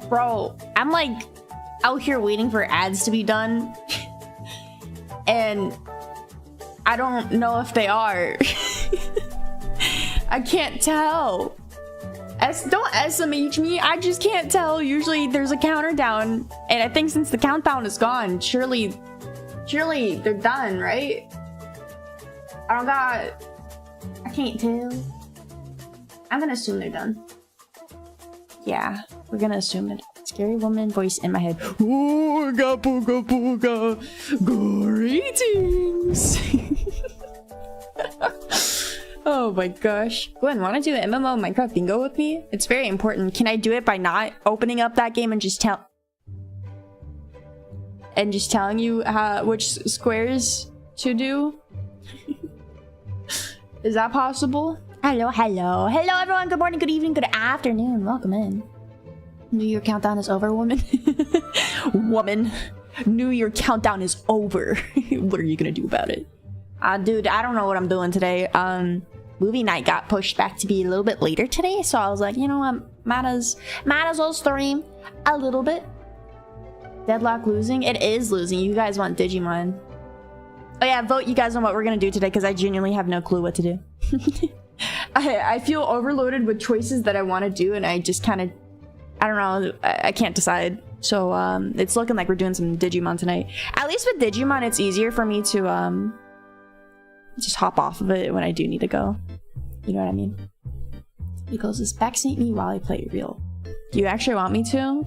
Bro, I'm like out here waiting for ads to be done. And I don't know if they are. I can't tell. Don't SMH me. I just can't tell. Usually there's a counter down. And I think since the countdown is gone, surely they're done, right? I can't tell. I'm gonna assume they're done. Yeah, we're gonna assume it. Scary woman voice in my head. Ooga booga booga. Greetings. Oh my gosh. Gwen, wanna do an MMO Minecraft bingo with me? It's very important. Can I do it by not opening up that game and just telling you which squares to do? Is that possible? Hello everyone. Good morning, good evening, good afternoon. Welcome in. New Year countdown is over, woman. Woman. New Year countdown is over. What are you gonna do about it? Dude, I don't know what I'm doing today. Movie night got pushed back to be a little bit later today, so I was like, you know what, might as well stream a little bit. Deadlock losing? It is losing. You guys want Digimon. Oh yeah, vote you guys on what we're gonna do today, because I genuinely have no clue what to do. I feel overloaded with choices that I want to do, and I just kind of, I don't know, I can't decide. So it's looking like we're doing some Digimon tonight. At least with Digimon, it's easier for me to just hop off of it when I do need to go. You know what I mean? Because this backseat me while I play real. Do you actually want me to?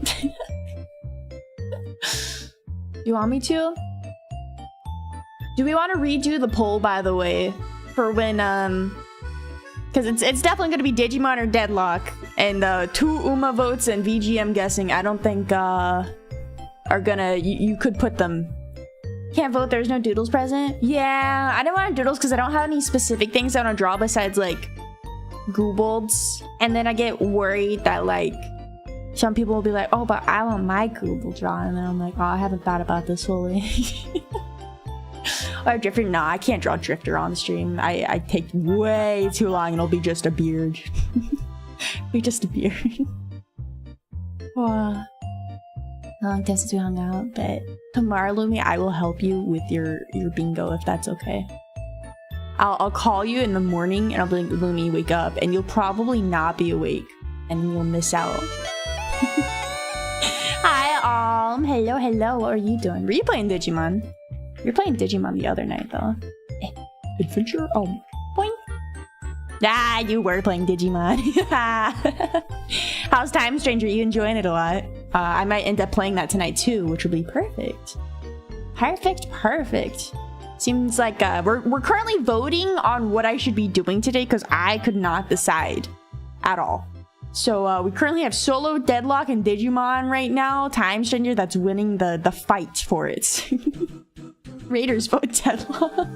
You want me to? Do we want to redo the poll, by the way, for when because it's definitely going to be Digimon or Deadlock, and 2 Uma votes and VGM guessing I don't think are gonna, you could put them. Can't vote, there's no doodles present. Yeah, I don't want doodles because I don't have any specific things I want to draw besides like Goobolds, and then I get worried that like some people will be like, oh, but I want my Gooble drawn, and then I'm like, oh, I haven't thought about this fully. Or Drifter, nah, I can't draw Drifter on stream. I take way too long and it'll be just a beard. Be just a beard. Wow. Long time since we hung out, but tomorrow, Lumi, I will help you with your bingo if that's okay. I'll call you in the morning and I'll be like, Lumi, wake up, and you'll probably not be awake and you'll miss out. Hi, hello, what are you doing? Were you playing Digimon? You're playing Digimon the other night, though. Adventure? Oh, boing. Ah, you were playing Digimon. How's Time Stranger? You enjoying it a lot? I might end up playing that tonight, too, which would be perfect. Perfect. Seems like we're currently voting on what I should be doing today, because I could not decide at all. So we currently have Solo, Deadlock, and Digimon right now. Time Stranger that's winning the fight for it. Raiders vote Deadlock.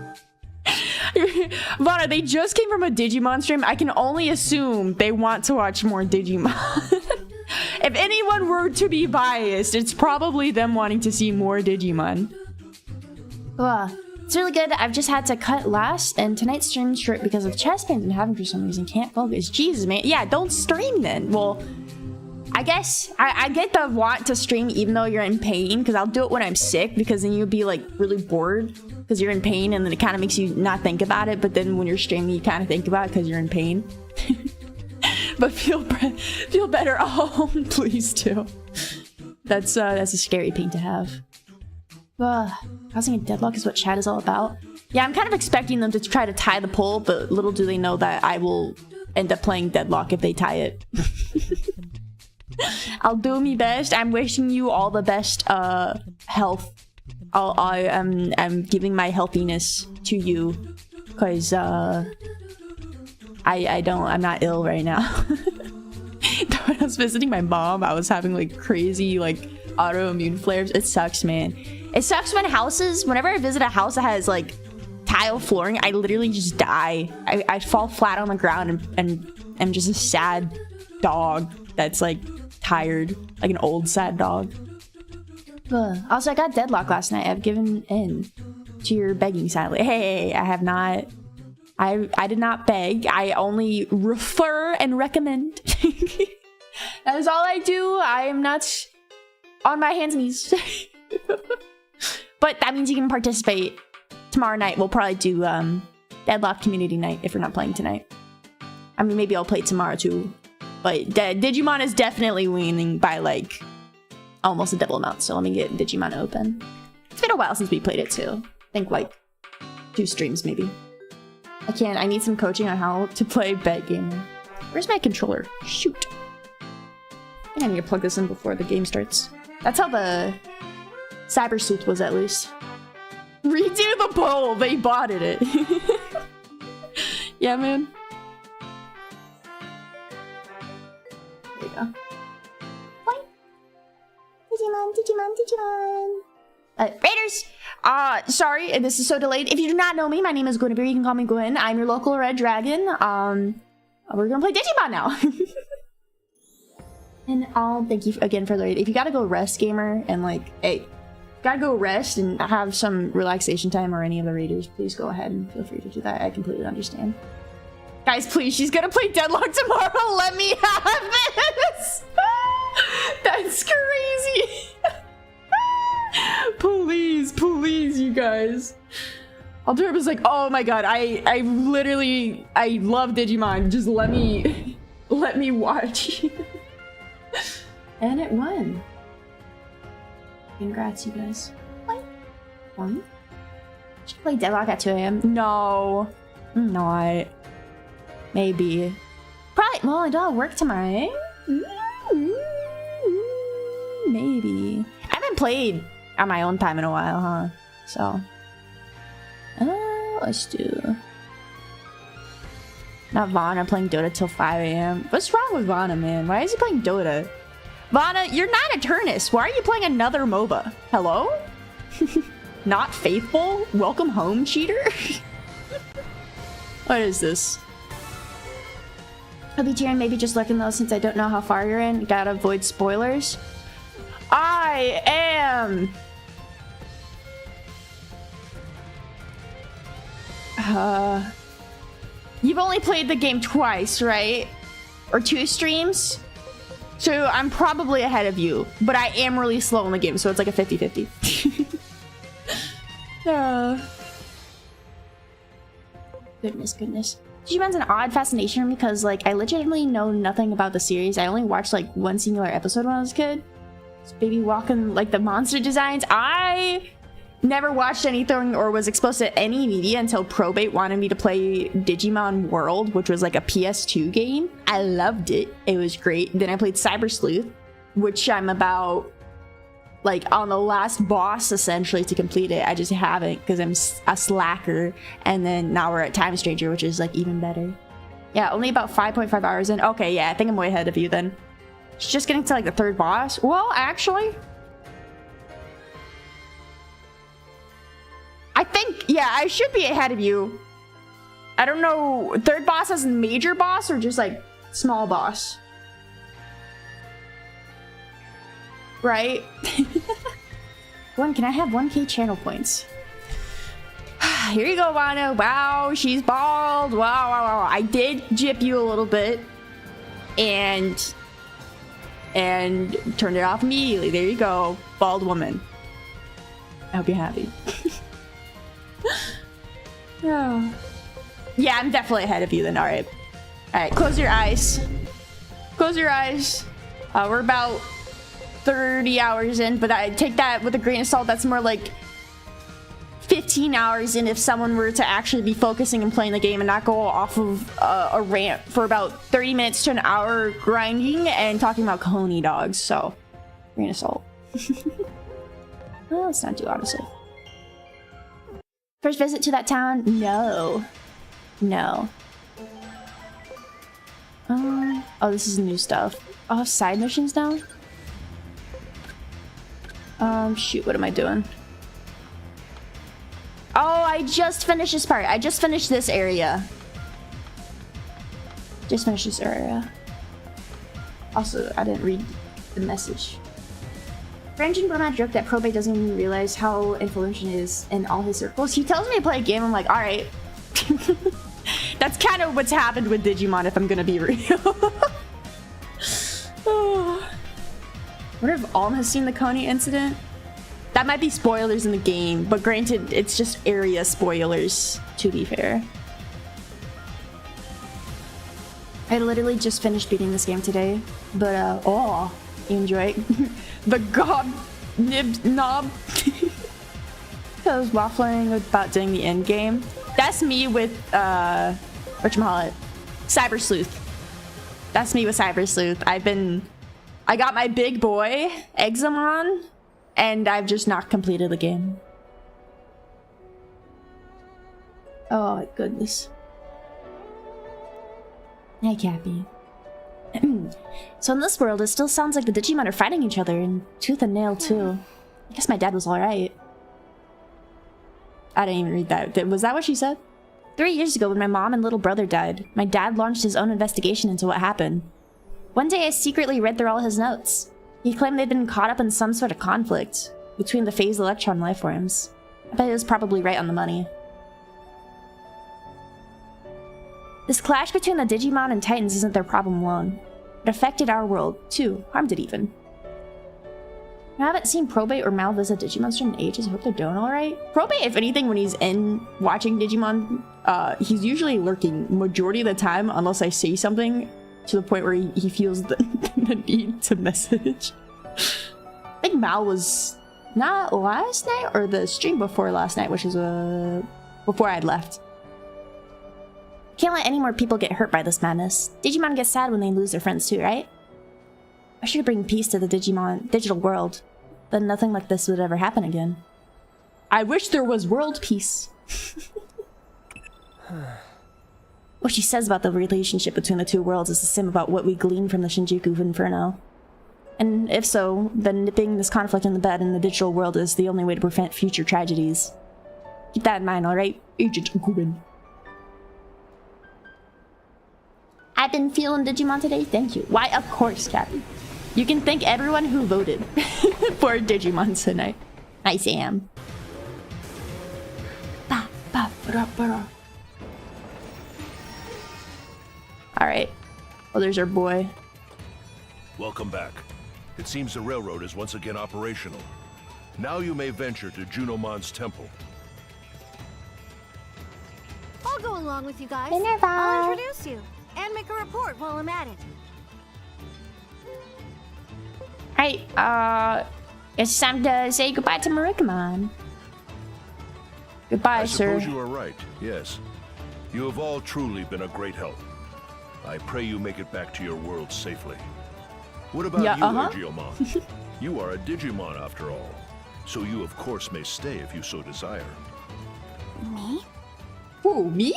Vana, they just came from a Digimon stream. I can only assume they want to watch more Digimon. If anyone were to be biased, it's probably them wanting to see more Digimon. It's really good. I've just had to cut last, and tonight's stream's short because of chest pains I'm having for some reason. Can't focus. Jesus, man. Yeah, don't stream then. Well, I guess I get the want to stream even though you're in pain, because I'll do it when I'm sick, because then you'd be like really bored because you're in pain, and then it kind of makes you not think about it, but then when you're streaming you kind of think about it because you're in pain. But feel better. Oh, please do. That's a scary pain to have. Causing a deadlock is what chat is all about. Yeah, I'm kind of expecting them to try to tie the poll, but little do they know that I will end up playing Deadlock if they tie it. I'll do me best. I'm wishing you all the best health. I'm giving my healthiness to you, because I'm not ill right now. When I was visiting my mom, I was having like crazy like autoimmune flares. It sucks, man. It sucks whenever I visit a house that has like tile flooring, I literally just die. I fall flat on the ground and I'm just a sad dog that's like tired, like an old sad dog. Also, I got Deadlock last night. I've given in to your begging, sadly. Hey, I have not. I did not beg. I only refer and recommend. That is all I do. I am not on my hands and knees. But that means you can participate. Tomorrow night we'll probably do Deadlock community night if we're not playing tonight. I mean, maybe I'll play tomorrow too. But Digimon is definitely winning by like almost a double amount. So let me get Digimon open. It's been a while since we played it too. I think like 2 streams maybe. I need some coaching on how to play Bed Gamer. Where's my controller? Shoot. I think I need to plug this in before the game starts. That's how the Cyber Sleuth was, at least. Redo the poll! They botted it. Yeah, man. There you go. Boing. Digimon. Raiders! Sorry, this is so delayed. If you do not know me, my name is Guinevere. You can call me Gwen. I'm your local red dragon. We're gonna play Digimon now. And I'll thank you again for the raid. If you gotta go rest, gamer, and like, hey, gotta go rest and have some relaxation time, or any of the raiders, please go ahead and feel free to do that. I completely understand. Guys, please, she's gonna play Deadlock tomorrow. Let me have this. That's crazy. Please, please, you guys. Alterra was like, oh my god, I love Digimon. Just let me watch. And it won. Congrats, you guys. What? One? Should play Deadlock at 2 AM? No. I'm not. Maybe. Probably. Well, I don't work tomorrow. Maybe. I haven't played on my own time in a while, huh? So. Let's do. Not Vana playing Dota till 5 AM. What's wrong with Vana, man? Why is he playing Dota? Vana, you're not Eternus. Why are you playing another MOBA? Hello? Not faithful? Welcome home, cheater? What is this? I'll be cheering, maybe just lurking though, since I don't know how far you're in. Gotta avoid spoilers. I am... You've only played the game twice, right? Or 2 streams? So I'm probably ahead of you, but I am really slow in the game, so it's like a 50-50. Goodness. Digimon's an odd fascination because, like, I legitimately know nothing about the series. I only watched, like, one singular episode when I was a kid. This baby walking, like, the monster designs. I never watched anything or was exposed to any media until Probate wanted me to play Digimon World, which was like a PS2 game. I loved it. It was great. Then I played Cyber Sleuth, which I'm about, like, on the last boss, essentially, to complete it. I just haven't because I'm a slacker. And then now we're at Time Stranger, which is, like, even better. Yeah, only about 5.5 hours in. Okay, yeah, I think I'm way ahead of you then. It's just getting to, like, the 3rd boss. Well, actually... I think, yeah, I should be ahead of you. I don't know, 3rd boss as major boss or just like small boss? Right? Can I have 1K channel points? Here you go, Wano. Wow, she's bald. Wow. I did jip you a little bit. And turned it off immediately. There you go. Bald woman. I hope you're happy. Oh. Yeah, I'm definitely ahead of you then. Alright, close your eyes. Close your eyes. We're about 30 hours in, but I take that with a grain of salt. That's more like 15 hours in if someone were to actually be focusing and playing the game and not go off of a rant for about 30 minutes to an hour grinding and talking about Coney dogs. So, grain of salt. Well, let's not do honestly. First visit to that town? No. Oh, this is new stuff. Oh, side missions now? Shoot, what am I doing? Oh, I just finished this part. I just finished this area. Also, I didn't read the message. French and Burma joke that Probate doesn't even realize how influential it is in all his circles. He tells me to play a game, I'm like, alright. That's kind of what's happened with Digimon, if I'm gonna be real. Oh. I wonder if Alm has seen the Coney incident? That might be spoilers in the game, but granted, it's just area spoilers, to be fair. I literally just finished beating this game today, but oh, you enjoy it? The gob nib knob. I was waffling about doing the end game. That's me with whatchamacallit, Cyber Sleuth. That's me with Cyber Sleuth. I got my big boy Examon, and I've just not completed the game. Oh my goodness. Hey, Cappy. So in this world, it still sounds like the Digimon are fighting each other, and tooth and nail too. I guess my dad was alright. I didn't even read that. Was that what she said? 3 years ago, when my mom and little brother died, my dad launched his own investigation into what happened. One day, I secretly read through all his notes. He claimed they'd been caught up in some sort of conflict. between the phase electron lifeforms. I bet it was probably right on the money. This clash between the Digimon and Titans isn't their problem alone. It affected our world, too. Harmed it even. I haven't seen Probate or Mal visit Digimonster in ages. I hope they're doing alright. Probate, if anything, when he's in watching Digimon, he's usually lurking majority of the time, unless I say something to the point where he feels the need to message. I think Mal was not last night or the stream before last night, which was before I'd left. Can't let any more people get hurt by this madness. Digimon get sad when they lose their friends too, right? I should bring peace to the Digimon digital world. Then nothing like this would ever happen again. I wish there was world peace. What she says about the relationship between the two worlds is the same about what we glean from the Shinjuku Inferno. And if so, then nipping this conflict in the bud in the digital world is the only way to prevent future tragedies. Keep that in mind, alright? Agent Gubin. I've been feeling Digimon today, thank you. Why, of course, Cappy. You can thank everyone who voted for Digimon tonight. I am. Alright. Well, there's our boy. Welcome back. It seems the railroad is once again operational. Now you may venture to Junomon's temple. I'll go along with you guys. Minerva. I'll introduce you and make a report while I'm at it. Alright, it's time to say goodbye to Marikimon. Goodbye, sir. I suppose you are right, yes. You have all truly been a great help. I pray you make it back to your world safely. What about you, Ergiomon? You are a Digimon after all. So you of course may stay if you so desire. Me? Who, me?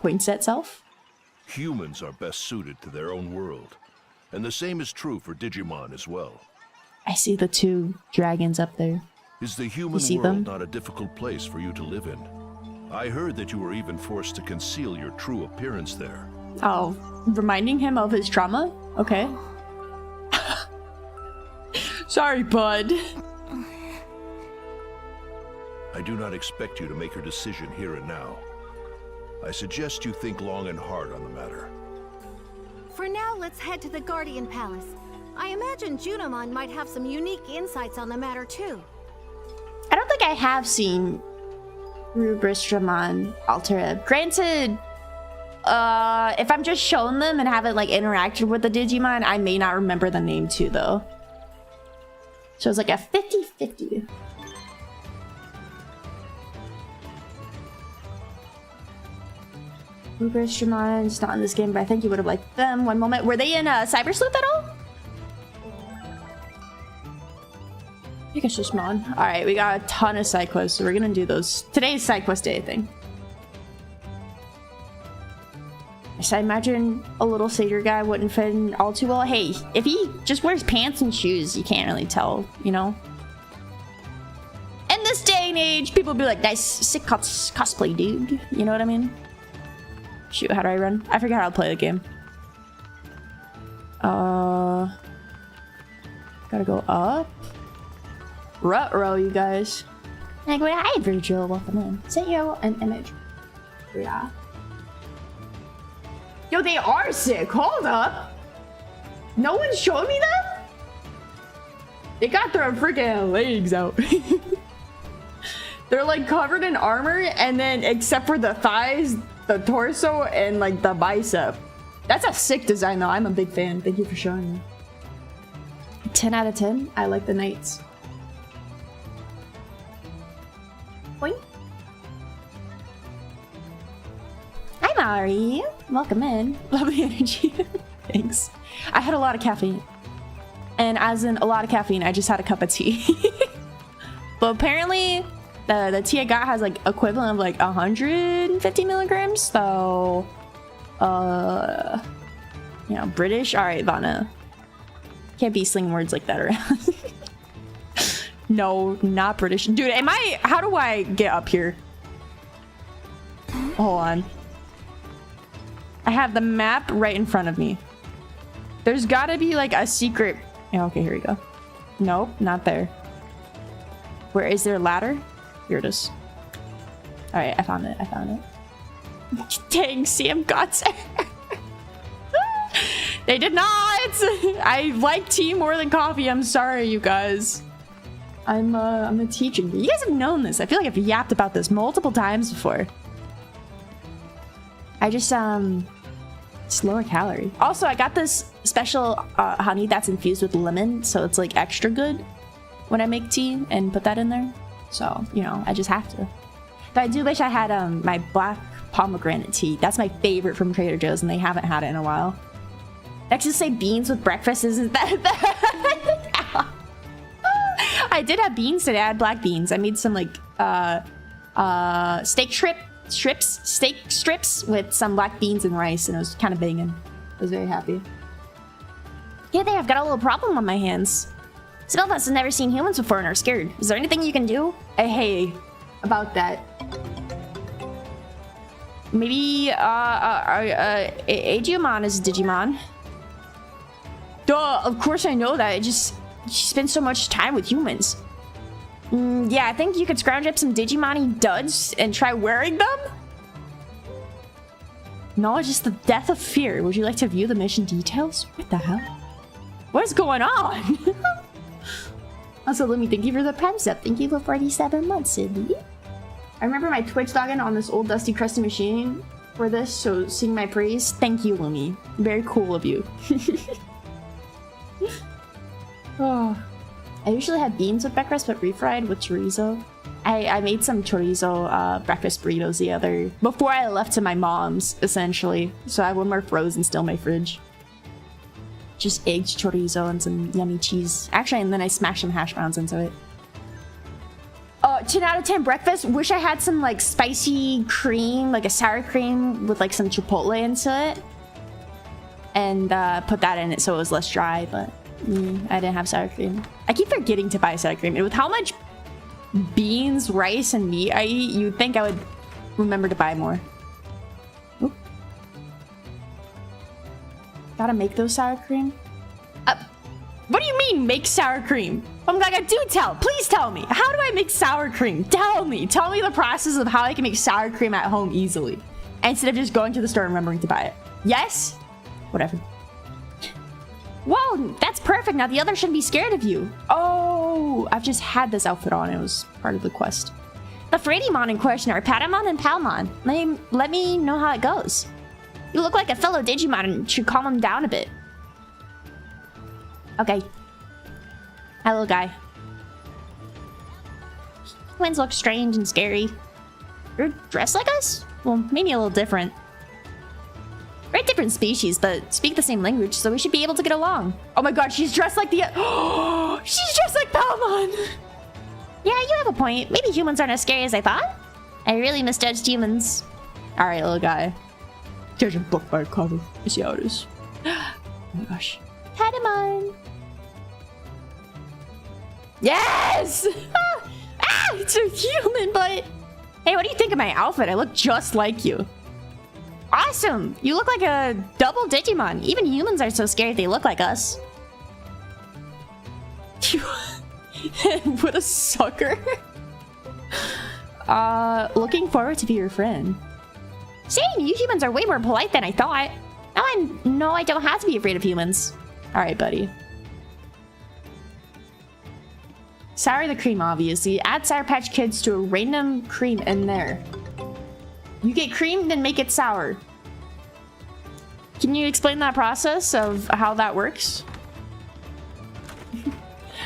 Points at self. Humans are best suited to their own world. And the same is true for Digimon as well. I see the two dragons up there. Is the human world not a difficult place for you to live in? I heard that you were even forced to conceal your true appearance there. Oh, reminding him of his trauma? Okay. Sorry, bud. I do not expect you to make your decision here and now. I suggest you think long and hard on the matter. For now, let's head to the Guardian Palace. I imagine Junomon might have some unique insights on the matter too. I don't think I have seen Rubristamon Altera. Granted, if I'm just shown them and haven't like interacted with the Digimon, I may not remember the name too though. So it's like a 50-50. Rubristramon's not in this game, but I think you would have liked them. One moment. Were they in Cyber Sleuth at all? I think it's just Mon. Alright, we got a ton of side quests, so we're gonna do those. Today's side quest day, I think. So I imagine a little satyr guy wouldn't fit in all too well. Hey, if he just wears pants and shoes, you can't really tell, you know? In this day and age, people be like, nice, sick cosplay, dude. You know what I mean? Shoot, how do I run? I forgot how to play the game. Gotta go up. Ruh-roh, you guys. Like, wait, hi, Virgil. Welcome in. Sent you an image. Yeah. Yo, they are sick. Hold up. No one showed me that? They got their freaking legs out. They're like covered in armor, and then except for the thighs, the torso, and like the bicep. That's a sick design though. I'm a big fan. Thank you for showing me. 10 out of 10. I like the knights. Boing. Hi Mari. Welcome in. Lovely energy. Thanks. I had a lot of caffeine. And as in a lot of caffeine, I just had a cup of tea. But apparently the tea I got has like equivalent of like 150 milligrams. So you know, British. Alright, Vanna. Can't be slinging words like that around. No, not British. Dude, am I... How do I get up here? Hold on. I have the map right in front of me. There's gotta be like a secret... Yeah, okay, here we go. Nope, not there. Where is there a ladder? Here it is. All right, I found it. I found it. Dang, Sam got it. They did not. I like tea more than coffee. I'm sorry, you guys. I'm a teacher. You guys have known this. I feel like I've yapped about this multiple times before. I just it's lower calorie. Also, I got this special honey that's infused with lemon, so it's like extra good when I make tea and put that in there. So, you know, I just have to. But I do wish I had my black pomegranate tea. That's my favorite from Trader Joe's, and they haven't had it in a while. Next to say beans with breakfast, isn't that? I did have beans today. I had black beans. I made some like steak strips with some black beans and rice, and it was kind of banging. I was very happy. Yeah, I've got a little problem on my hands. Some of us have never seen humans before and are scared. Is there anything you can do? Hey, about that. Maybe Agumon is Digimon. Duh, of course I know that. She spends so much time with humans. Yeah, I think you could scrounge up some Digimon-y duds and try wearing them? Knowledge is the death of fear. Would you like to view the mission details? What the hell? What is going on? Also, let me thank you for the Prime sub. Thank you for 47 months, Cindy. I remember my Twitch login on this old dusty crusty machine for this, so sing my praise. Thank you, Lumi. Very cool of you. Oh. I usually have beans with breakfast, but refried with chorizo. I made some chorizo breakfast burritos before I left to my mom's, essentially. So I have one more frozen still in my fridge. Just eggs, chorizo, and some yummy cheese. Actually, and then I smashed some hash browns into it. 10 out of 10 breakfast. Wish I had some like spicy cream, like a sour cream with like some chipotle into it. And put that in it so it was less dry, but I didn't have sour cream. I keep forgetting to buy sour cream. And with how much beans, rice, and meat I eat, you'd think I would remember to buy more. Oop. Gotta make those sour cream? What do you mean, make sour cream? I'm like, do tell. Please tell me. How do I make sour cream? Tell me. Tell me the process of how I can make sour cream at home easily. Instead of just going to the store and remembering to buy it. Yes? Whatever. Whoa, that's perfect. Now the others shouldn't be scared of you. Oh, I've just had this outfit on. It was part of the quest. The Freddymon in question are Patamon and Palmon. Let me know how it goes. You look like a fellow Digimon and should calm him down a bit. Okay. Hi, little guy. Humans look strange and scary. You're dressed like us? Well, maybe a little different. We're a different species, but speak the same language, so we should be able to get along. Oh my god, she's dressed like the... Oh, she's dressed like Palmon! Yeah, you have a point. Maybe humans aren't as scary as I thought. I really misjudged humans. Alright, little guy. Judge a book by a cover. I see how it is. Oh my gosh. Patamon! Yes! It's a human, but... Hey, what do you think of my outfit? I look just like you. Awesome! You look like a double Digimon. Even humans are so scared they look like us. What a sucker. Looking forward to be your friend. Same, you humans are way more polite than I thought. Now I know I don't have to be afraid of humans. Alright, buddy. Sour the cream, obviously. Add Sour Patch Kids to a random cream in there. You get cream, then make it sour. Can you explain that process of how that works?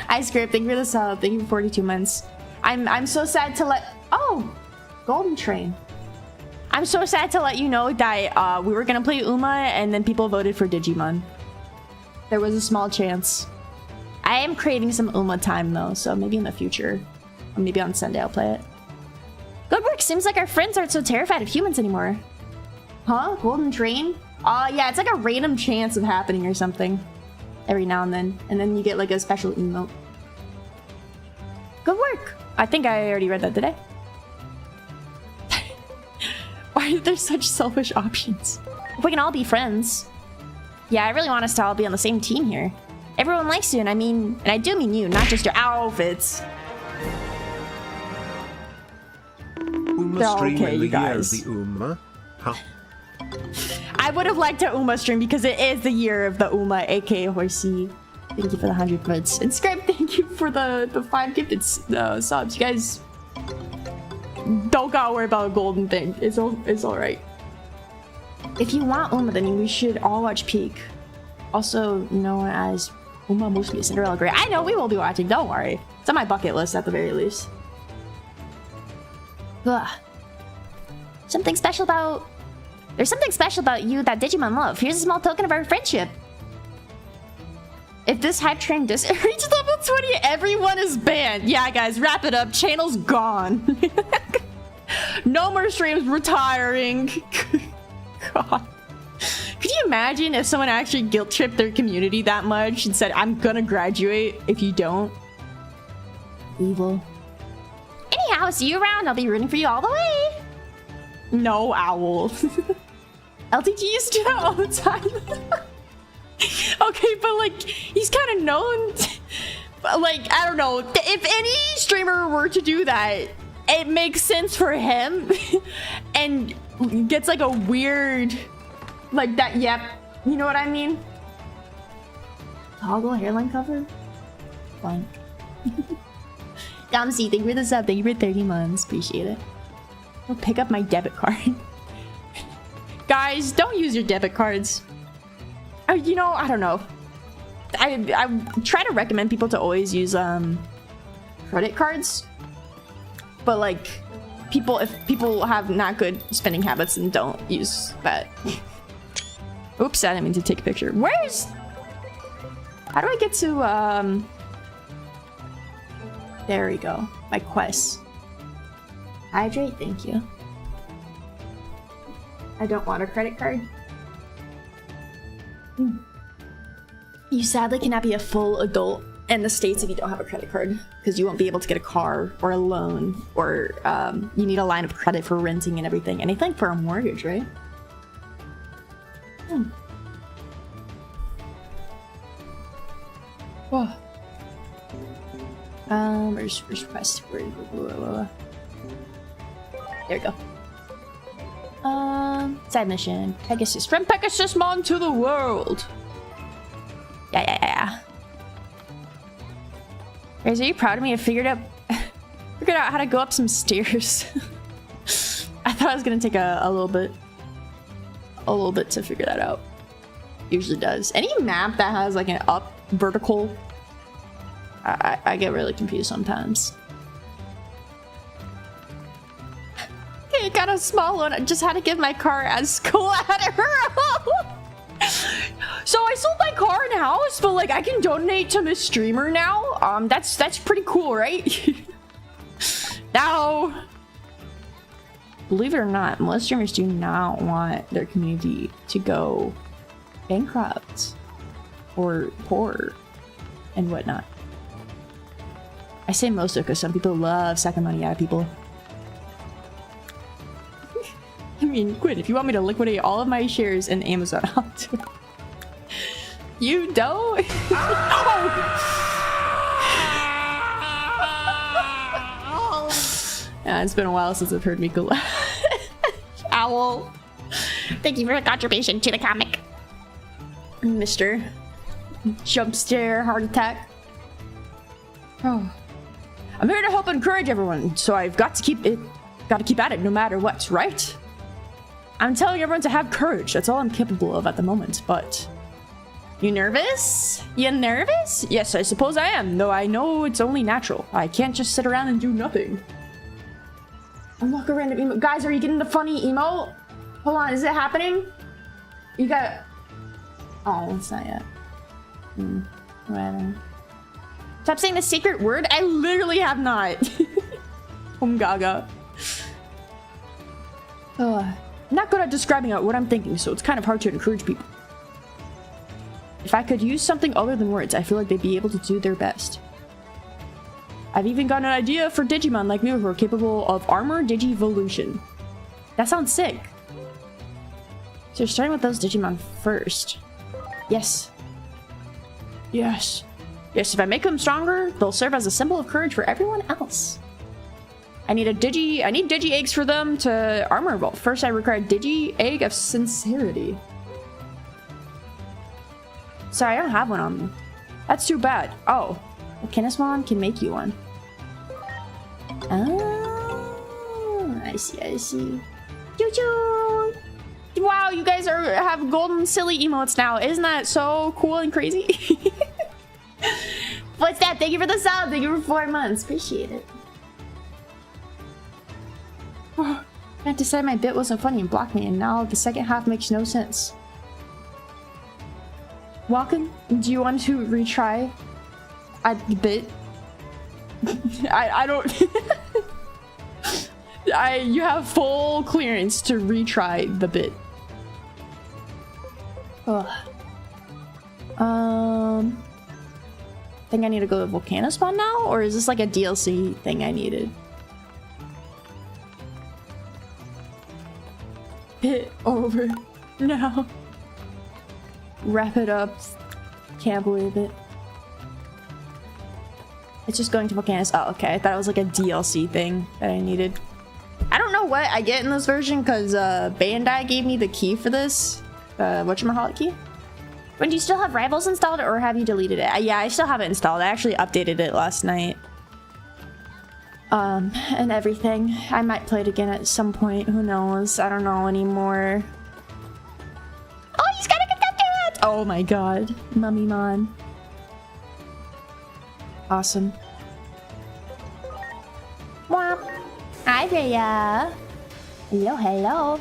Hi, Script. Thank you for the sub. Thank you for 42 months. I'm so sad to let... Oh! Golden Train. I'm so sad to let you know that we were gonna play Uma and then people voted for Digimon. There was a small chance. I am craving some Uma time though, so maybe in the future. Or maybe on Sunday I'll play it. Good work! Seems like our friends aren't so terrified of humans anymore. Huh? Golden Train? Yeah, it's like a random chance of happening or something. Every now and then you get like a special emote. Good work! I think I already read that, did I? Why are there such selfish options? We can all be friends. Yeah, I really want us to all be on the same team here. Everyone likes you, and I do mean you, not just your outfits. Uma stream okay, in the you year of guys. the Uma? Huh? I would have liked a Uma stream because it is the year of the Uma, aka Horsey. Thank you for the 100 bits. And Scribe, thank you for the 5 gifted subs. You guys don't gotta worry about a golden thing. It's all right. If you want Uma, then we should all watch Peak, also known as Uma Musume Cinderella Grey. I know we will be watching. Don't worry. It's on my bucket list at the very least. Ugh. There's something special about you that Digimon love. Here's a small token of our friendship. If this hype train reaches level 20, everyone is banned. Yeah, guys, wrap it up. Channel's gone. No more streams. Retiring. God. Could you imagine if someone actually guilt-tripped their community that much and said, I'm gonna graduate if you don't? Evil. Anyhow, see you around. I'll be rooting for you all the way. No, Owl. LTG used to do that all the time. Okay, but like, he's kind of known. Like, I don't know. If any streamer were to do that, it makes sense for him. And gets like a weird, like that, yep. You know what I mean? Toggle hairline cover? Fine. Domsy, thank you for the sub. Thank you for 30 months. Appreciate it. I'll pick up my debit card. Guys, don't use your debit cards. You know, I don't know. I try to recommend people to always use credit cards. But like, if people have not good spending habits, then don't use that. Oops, I didn't mean to take a picture. How do I get to there we go. My quest. Hydrate, thank you. I don't want a credit card. You sadly cannot be a full adult in the States if you don't have a credit card, because you won't be able to get a car or a loan, or you need a line of credit for renting and everything. And I think for a mortgage, right? Whoa. Where's first quest? There we go. Side mission. Pegasus. From Pegasusmon to the world. Yeah. Guys, are you proud of me? I figured out how to go up some stairs. I thought it was gonna take a little bit to figure that out. Usually does. Any map that has like an up vertical, I get really confused sometimes. Okay, got a small one. I just had to give my car as collateral. So I sold my car and house, but like I can donate to Miss Streamer now. That's pretty cool, right? Now, believe it or not, most streamers do not want their community to go bankrupt or poor and whatnot. I say most because some people love sucking money out of people. I mean, Quinn, if you want me to liquidate all of my shares in Amazon, I'll do it. You don't? Yeah, it's been a while since I've heard Miko laugh. Owl. Thank you for the contribution to the comic. Mr. Jump scare heart attack. Oh. I'm here to help encourage everyone, so I've got to keep at it no matter what, right? I'm telling everyone to have courage. That's all I'm capable of at the moment, but... You nervous? You nervous? Yes, I suppose I am, though I know it's only natural. I can't just sit around and do nothing. Unlock a random emote. Guys, are you getting the funny emote? Hold on, is it happening? You got... Oh, it's not yet. Whatever. Stop saying the secret word. I literally have not. Gaga. I'm not good at describing out what I'm thinking, so it's kind of hard to encourage people. If I could use something other than words, I feel like they'd be able to do their best. I've even got an idea for Digimon like me who are capable of armor digivolution. That sounds sick. So you're starting with those Digimon first. Yes. Yes. Yes, if I make them stronger, they'll serve as a symbol of courage for everyone else. I need digi eggs for them to armor vault. First I require digi egg of sincerity. Sorry, I don't have one on me. That's too bad. Oh, Kinesmon can make you one. Oh, I see. Choo choo! Wow, you guys have golden silly emotes now. Isn't that so cool and crazy? What's that? Thank you for the sub. Thank you for 4 months. Appreciate it. I decided my bit wasn't funny and blocked me, and now the second half makes no sense. Walken, do you want to retry a bit? I don't. You have full clearance to retry the bit. Ugh. Think I need to go to Volcanospawn now, or is this like a DLC thing I needed? Bit over. No. Wrap it up. Can't believe it. It's just going to Volcanos. Oh, okay. I thought it was like a DLC thing that I needed. I don't know what I get in this version because Bandai gave me the key for this. Whatchamaholic key? When do you still have Rivals installed or have you deleted it? Yeah, I still have it installed. I actually updated it last night. And everything. I might play it again at some point. Who knows? I don't know anymore. Oh, he's got a contestant! Oh my god. Mummymon. Awesome. Womp. Hi there. Hello.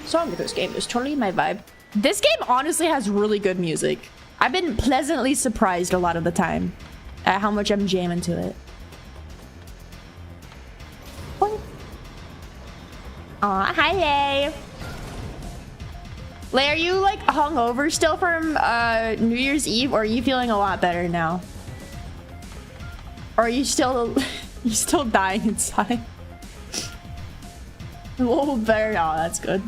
Song of this game is totally my vibe. This game honestly has really good music. I've been pleasantly surprised a lot of the time at how much I'm jamming to it. Aw, hi Lay. Lay, are you like hungover still from New Year's Eve, or are you feeling a lot better now? Or are you still dying inside? A little better now, that's good.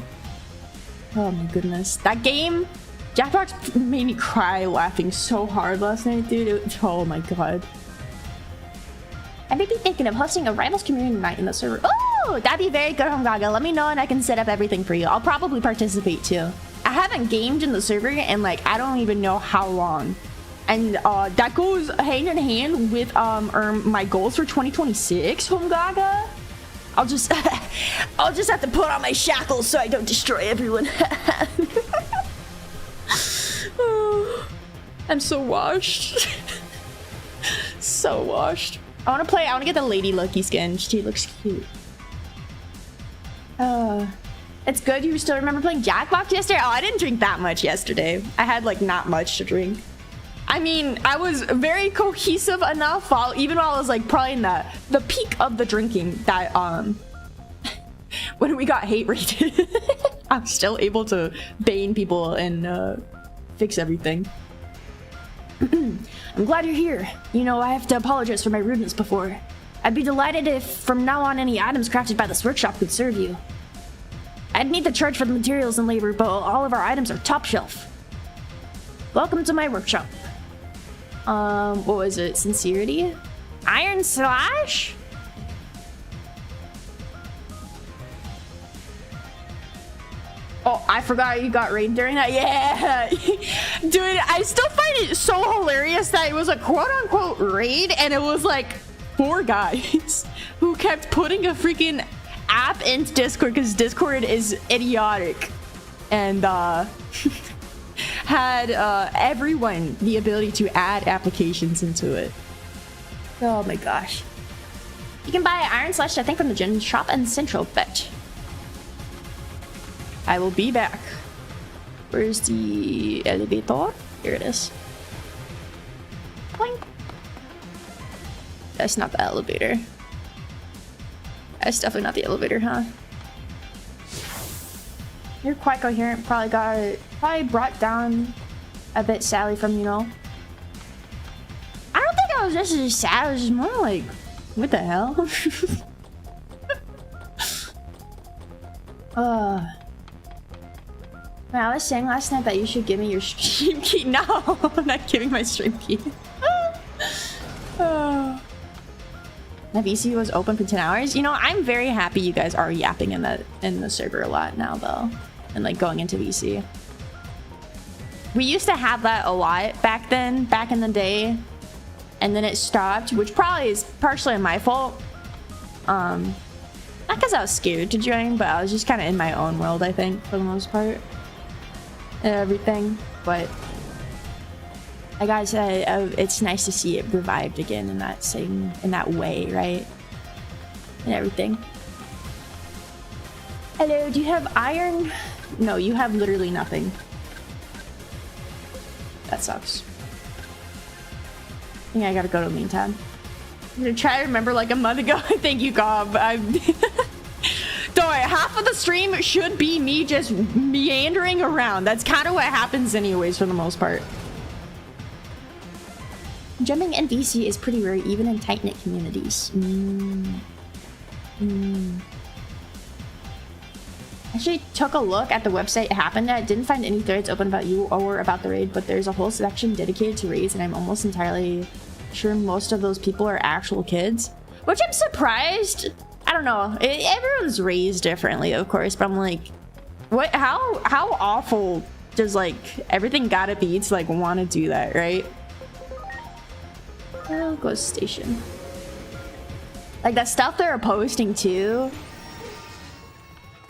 Oh my goodness. That game, Jackbox made me cry laughing so hard last night, dude. Oh my god. I may be thinking of hosting a Rivals community night in the server. Oh, that'd be very good, Hongaga. Let me know and I can set up everything for you. I'll probably participate too. I haven't gamed in the server and like I don't even know how long. And that goes hand in hand with my goals for 2026, Hongaga. I'll just have to put on my shackles so I don't destroy everyone. Oh, I'm so washed. So washed. I want to get the Lady Lucky skin. She looks cute. It's good you still remember playing Jackbox yesterday. Oh, I didn't drink that much yesterday. I had like not much to drink. I mean, I was very cohesive enough even while I was like probably in the peak of the drinking that when we got hate rated, I'm still able to bane people and fix everything. I'm glad you're here. You know, I have to apologize for my rudeness before. I'd be delighted if from now on any items crafted by this workshop could serve you. I'd need to charge for the materials and labor, but all of our items are top shelf. Welcome to my workshop. What was it? Sincerity? Iron Slash? Oh, I forgot you got raided during that. Yeah. Dude, I still find it so hilarious that it was a quote-unquote raid and it was like 4 guys who kept putting a freaking app into Discord because Discord is idiotic and had everyone the ability to add applications into it. Oh my gosh. You can buy Iron Slash, I think, from the gym shop and Central Bet. I will be back. Where's the elevator? Here it is. Boink. That's not the elevator. That's definitely not the elevator, huh? You're quite coherent. Probably brought down a bit sadly from, you know. I don't think I was just as sad. I was just more like, what the hell? Man, I was saying last night that you should give me your stream key. No, I'm not giving my stream key. That VC was open for 10 hours. You know, I'm very happy you guys are yapping in the server a lot now, though, and like going into VC. We used to have that a lot back then, back in the day, and then it stopped, which probably is partially my fault. Not because I was scared to join, but I was just kind of in my own world, I think, for the most part, and everything. But like I said, it's nice to see it revived again in that way, right? And everything. Hello, do you have iron? No, you have literally nothing. That sucks. I think I gotta go to the meantime. I'm gonna try to remember like a month ago. Thank you, Gob. Don't worry, half of the stream should be me just meandering around. That's kind of what happens anyways for the most part. Jumping in VC is pretty rare, even in tight-knit communities. Actually took a look at the website it happened at. Didn't find any threads open about you or about the raid, but there's a whole section dedicated to raids, and I'm almost entirely sure most of those people are actual kids. Which I'm surprised. I don't know. Everyone's raised differently, of course, but I'm like, what? How awful does like everything gotta be to like want to do that, right? I'll go to station. Like that stuff they're posting too.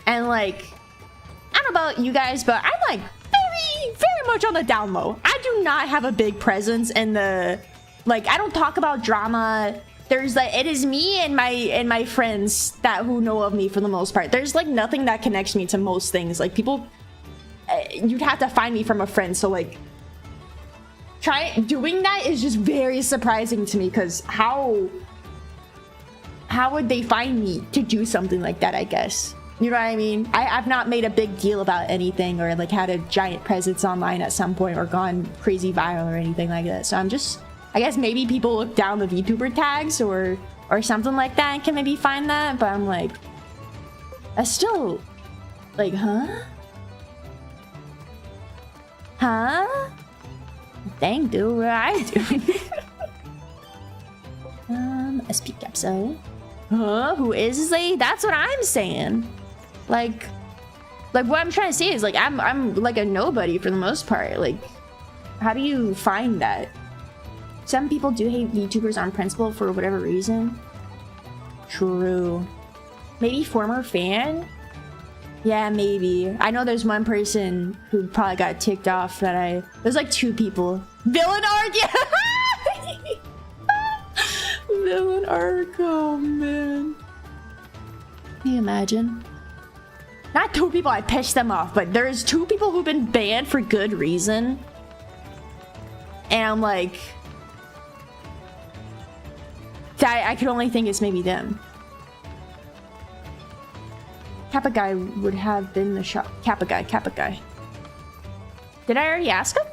And like, I don't know about you guys, but I'm like very much on the down low. I do not have a big presence in the, like, I don't talk about drama. There's like, it is me and my friends that who know of me for the most part. There's like nothing that connects me to most things. Like people, you'd have to find me from a friend. So like, doing that is just very surprising to me, because how would they find me to do something like that, I guess? You know what I mean? I've not made a big deal about anything or like had a giant presence online at some point or gone crazy viral or anything like that. So I'm just, I guess maybe people look down the VTuber tags or something like that and can maybe find that, but I'm like, that's still like, huh? Dang, dude, what I do? SP Capsule. Huh? Who is they? That's what I'm saying. Like what I'm trying to say is like I'm like a nobody for the most part. Like, how do you find that? Some people do hate VTubers on principle for whatever reason. True. Maybe former fan? Yeah, maybe. I know there's one person who probably got ticked off that there's like 2 people. Villain Arc, yeah! Villain Arc, oh man. Can you imagine? Not 2 people, I pissed them off, but there's 2 people who've been banned for good reason. And I'm like, I could only think it's maybe them. Kappa Guy would have been the shop. Kappa Guy. Did I already ask him?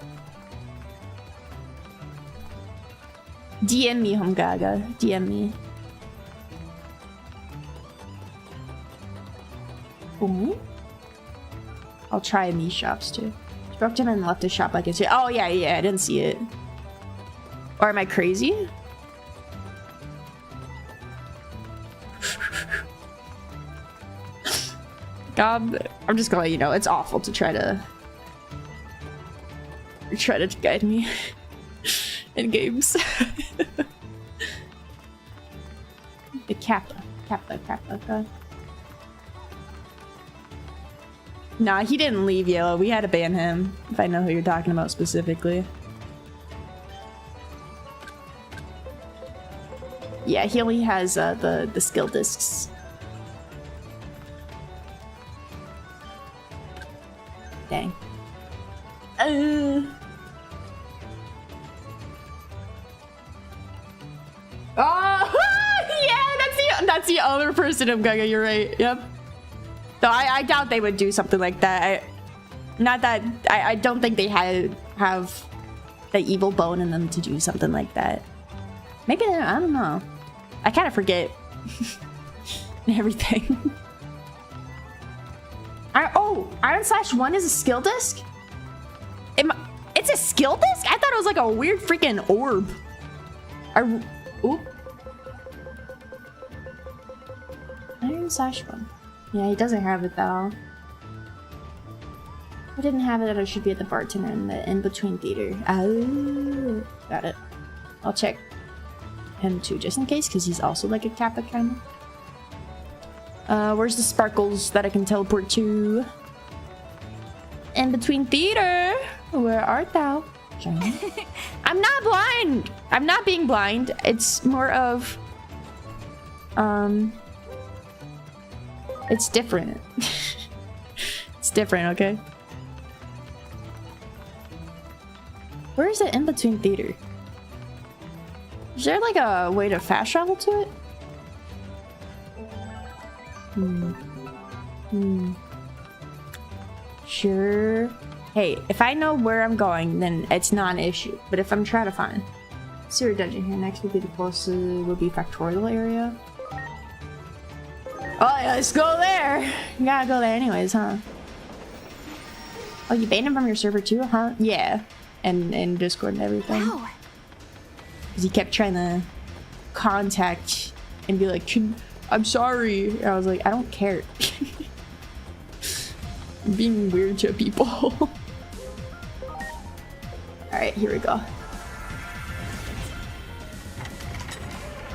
DM me, Humgaga. DM me. Ooh. I'll try me shops too. Broke him and left his shop like it's. Oh yeah, I didn't see it. Or am I crazy? God, I'm just gonna let you know it's awful to try to guide me in games. The Kappa. Nah, he didn't leave Yellow. We had to ban him, if I know who you're talking about specifically. Yeah, he only has the skill discs. Dang. Oh, yeah, that's the other person of Gaga. You're right. Yep. So I doubt they would do something like that. I don't think they have the evil bone in them to do something like that. Maybe I don't know. I kind of forget everything. Iron/1 is a skill disc? It's a skill disc? I thought it was like a weird freaking orb. Oop. N/1. Yeah, he doesn't have it though. If I didn't have it, I should be at the bartender in the in-between theater. Oh, got it. I'll check him too, just in case, because he's also like a Kappa kind of. Where's the sparkles that I can teleport to? In-between theater! Where art thou? I'm not blind! I'm not being blind. It's more of... It's different. It's different, okay? Where is the in-between theater? Is there like a way to fast travel to it? Sure. Hey, if I know where I'm going, then it's not an issue. But if I'm trying to find sewer dungeon here, next would be the closest would be Factorial area. Oh yeah, let's go there. You gotta go there anyways, huh? Oh, you banned him from your server too, huh? Yeah, and Discord and everything. Wow. Because he kept trying to contact and be like, I'm sorry. And I was like, I don't care. I'm being weird to people. Alright, here we go.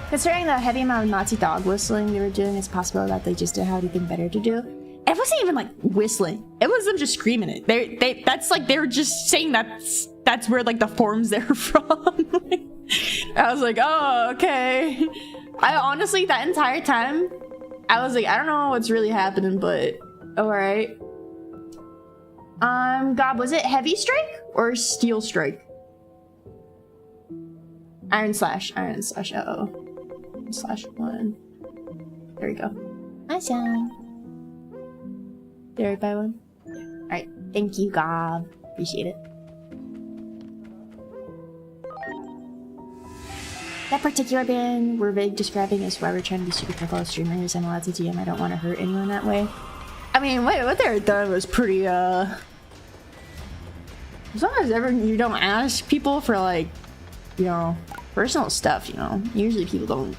Considering the heavy amount of Nazi dog whistling they were doing, it's possible that they just didn't have anything better to do. It wasn't even like whistling. It was them just screaming it. That's like they were just saying that's where like the forms they're from. I was like, oh, okay. I honestly, that entire time, I was like, I don't know what's really happening, but alright. God, was it Heavy Strike or Steel Strike? Iron Slash, uh-oh. /1. There we go. Awesome. Did I buy one? Alright, thank you, Gob. Appreciate it. That particular band we're vague describing is why we're trying to be super careful as streamers. I'm allowed to DM. I don't want to hurt anyone that way. I mean, wait, what they done was pretty, as long as ever you don't ask people for, like, you know, personal stuff, you know. Usually people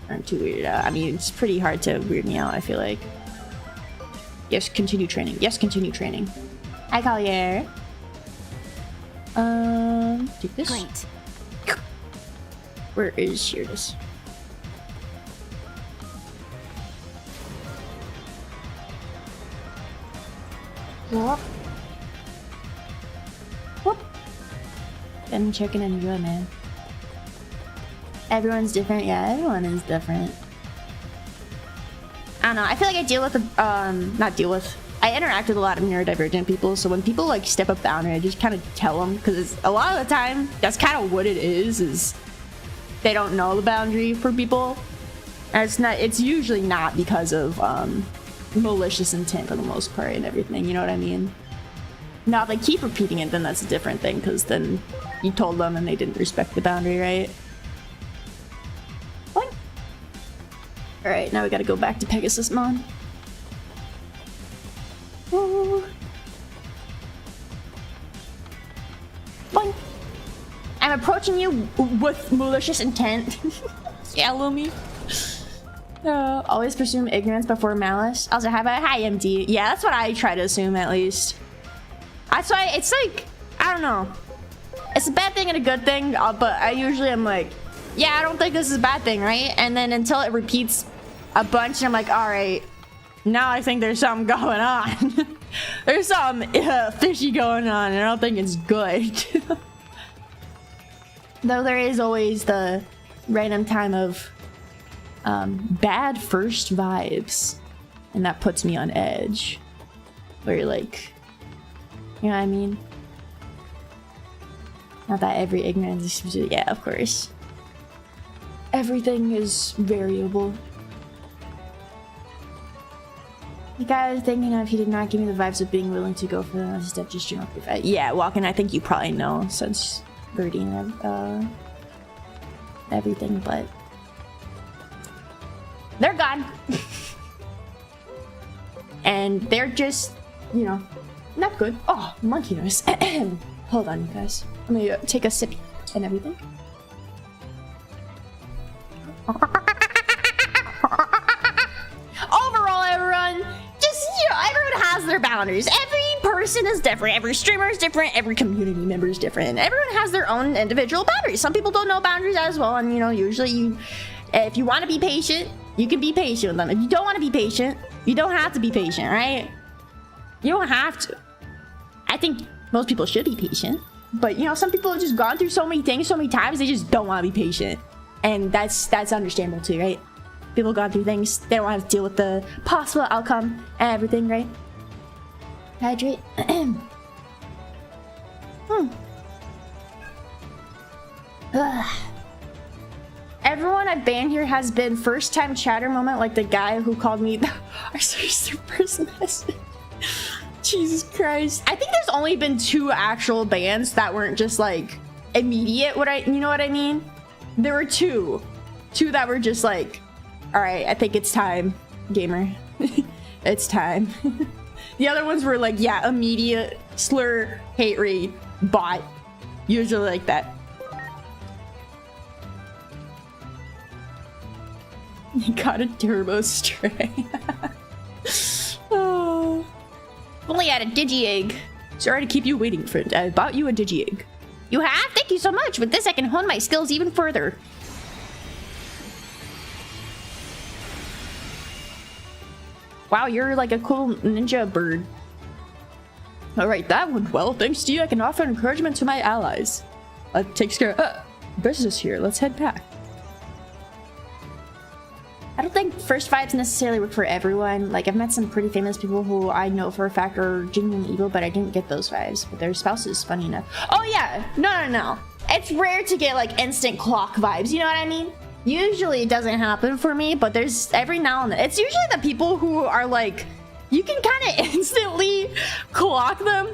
aren't too weirded out. I mean, it's pretty hard to weird me out, I feel like. Yes, continue training. Yes, continue training. Hi, Collier. Take this. Great. Where is here it is. Whoop. Whoop. I'm checking in good, man. Everyone's different. Yeah, everyone is different. I don't know. I feel like I deal with I interact with a lot of neurodivergent people, so when people like step up boundary, I just kind of tell them, because a lot of the time that's kind of what it is they don't know the boundary for people. And it's usually not because of malicious intent for the most part and everything, you know what I mean? Now if they keep repeating it, then that's a different thing, because then you told them and they didn't respect the boundary, right? Boing. Alright, now we gotta go back to Pegasus Mon. Ooh. Boing. I'm approaching you with malicious intent. Yeah, Lumi. Always presume ignorance before malice. Also, have a hi, MD. Yeah, that's what I try to assume, at least. That's why it's like, I don't know. It's a bad thing and a good thing, but I usually am like, yeah, I don't think this is a bad thing, right? And then until it repeats a bunch, and I'm like, all right, now I think there's something going on. There's something fishy going on, and I don't think it's good. Though there is always the random time of bad first vibes, and that puts me on edge. Where you're like, you know what I mean? Not that every ignorance is, yeah, of course. Everything is variable. The guy I was thinking of, he did not give me the vibes of being willing to go for them instead just general proof. Yeah, Walken, I think you probably know since Birdie and everything, but they're gone. And they're just, you know, not good. Oh, monkey nose. Hold on, you guys. Let me take a sip and everything. their boundaries. Every person is different. Every streamer is different. Every community member is different. Everyone has their own individual boundaries. Some people don't know boundaries as well, and you know, usually if you want to be patient, you can be patient with them. If you don't want to be patient, you don't have to be patient, right? You don't have to. I think most people should be patient, but you know, some people have just gone through so many things so many times, they just don't want to be patient, and that's understandable too, right? People gone through things, they don't want to deal with the possible outcome and everything, right? Hydrate. Everyone I've banned here has been first time chatter moment, like the guy who called me our first message. Jesus Christ. I think there's only been 2 actual bans that weren't just like immediate, you know what I mean? There were 2 that were just like, all right, I think it's time, gamer. It's time. The other ones were like, yeah, immediate slur, hate raid, bot. Usually like that. You got a turbo stray. Oh. Only had a digi-egg. Sorry to keep you waiting, friend. I bought you a digi-egg. You have? Thank you so much. With this, I can hone my skills even further. Wow, you're like a cool ninja bird. Alright, that went well. Thanks to you, I can offer encouragement to my allies. Takes care of business here. Let's head back. I don't think first vibes necessarily work for everyone. Like, I've met some pretty famous people who I know for a fact are genuinely evil, but I didn't get those vibes. But their spouses, funny enough. Oh yeah, no. It's rare to get like instant clock vibes, you know what I mean? Usually it doesn't happen for me, but there's every now and then. It's usually the people who are like, you can kind of instantly clock them.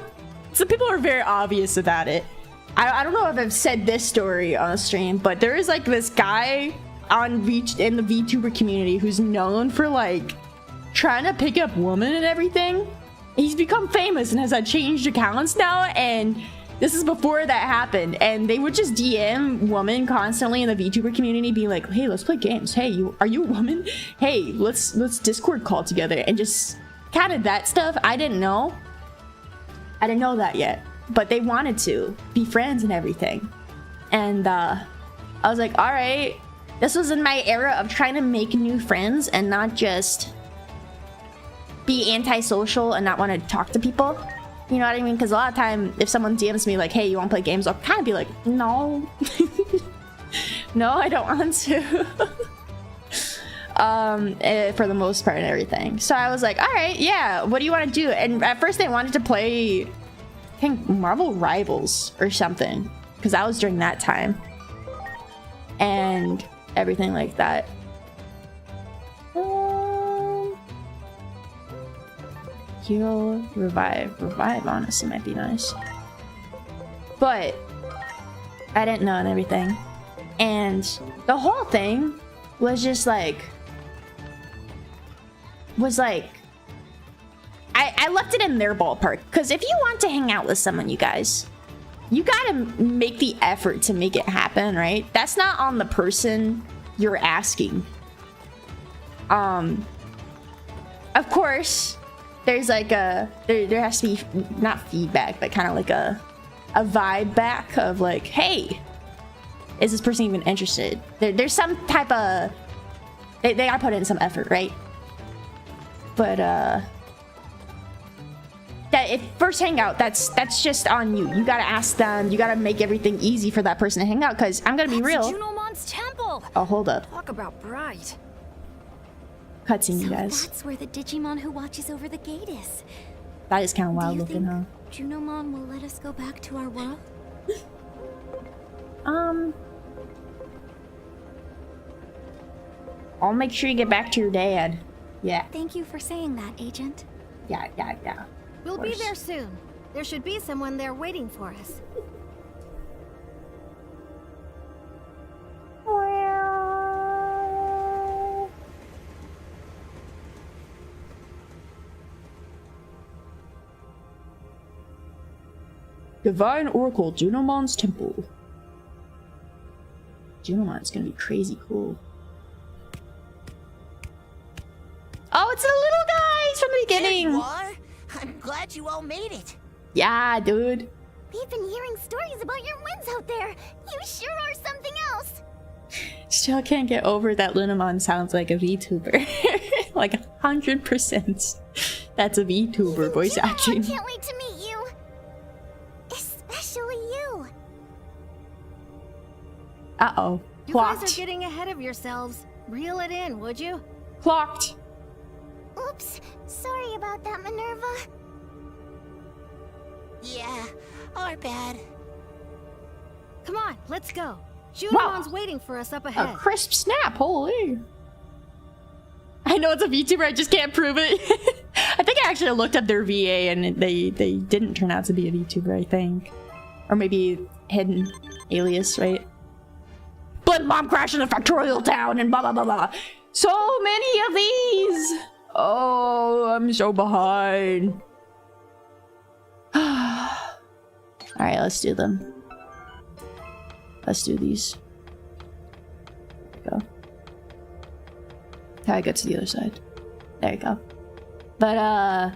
So people are very obvious about it. I don't know if I've said this story on a stream, but there is like this guy in the VTuber community who's known for like trying to pick up women and everything. He's become famous and has changed accounts now, and this is before that happened, and they would just DM women constantly in the VTuber community, being like, hey, let's play games. Hey, are you a woman? Hey, let's Discord call together, and just kind of that stuff. I didn't know that yet, but they wanted to be friends and everything. And I was like, all right. This was in my era of trying to make new friends and not just be antisocial and not want to talk to people. You know what I mean? Because a lot of time, if someone DMs me like, hey, you want to play games? I'll kind of be like, no. No, I don't want to. For the most part and everything. So I was like, all right, yeah, what do you want to do? And at first they wanted to play, I think, Marvel Rivals or something. Because that was during that time. And everything like that. Heal, revive, honestly might be nice. But I didn't know and everything. And the whole thing was just like, I left it in their ballpark. Because if you want to hang out with someone, you guys, you gotta make the effort to make it happen, right? That's not on the person you're asking. Of course, there's like there has to be not feedback, but kind of like a vibe back of like, hey, is this person even interested? There's some type of they gotta put in some effort, right? But that if first hangout, that's just on you. You gotta ask them. You gotta make everything easy for that person to hang out. Cause I'm gonna be real. Junomon's temple. Oh, hold up. Talk about bright. Cutscene, you guys. That's where the Digimon who watches over the gate is. That is kind of wild looking, huh? Junomon will let us go back to our world? I'll make sure you get back to your dad. Yeah. Thank you for saying that, Agent. Yeah. We'll be there soon. There should be someone there waiting for us. Divine Oracle, Junomon's Temple. Junomon's gonna be crazy cool. Oh, it's the little guys from the beginning. What? I'm glad you all made it. Yeah, dude. We've been hearing stories about your wins out there. You sure are something else. Still can't get over that Lunamon sounds like a VTuber. Like 100%. That's a VTuber voice acting. I can't wait to meet you. Especially you. Uh-oh. You guys Clocked. are getting ahead of yourselves. Reel it in, would you? Clocked. Oops. Sorry about that, Minerva. Yeah, our bad. Come on, let's go. Junomon's waiting for us up A ahead. crisp snap, holy. I know it's a VTuber, I just can't prove it. I think I actually looked up their VA and they didn't turn out to be a VTuber, I think. Or maybe hidden alias, right? But mom crashed in a factorial town and blah blah blah blah. So many of these! Oh, I'm so behind. Alright, let's do them. Let's do these. There we go. How do I get to the other side? There you go. But,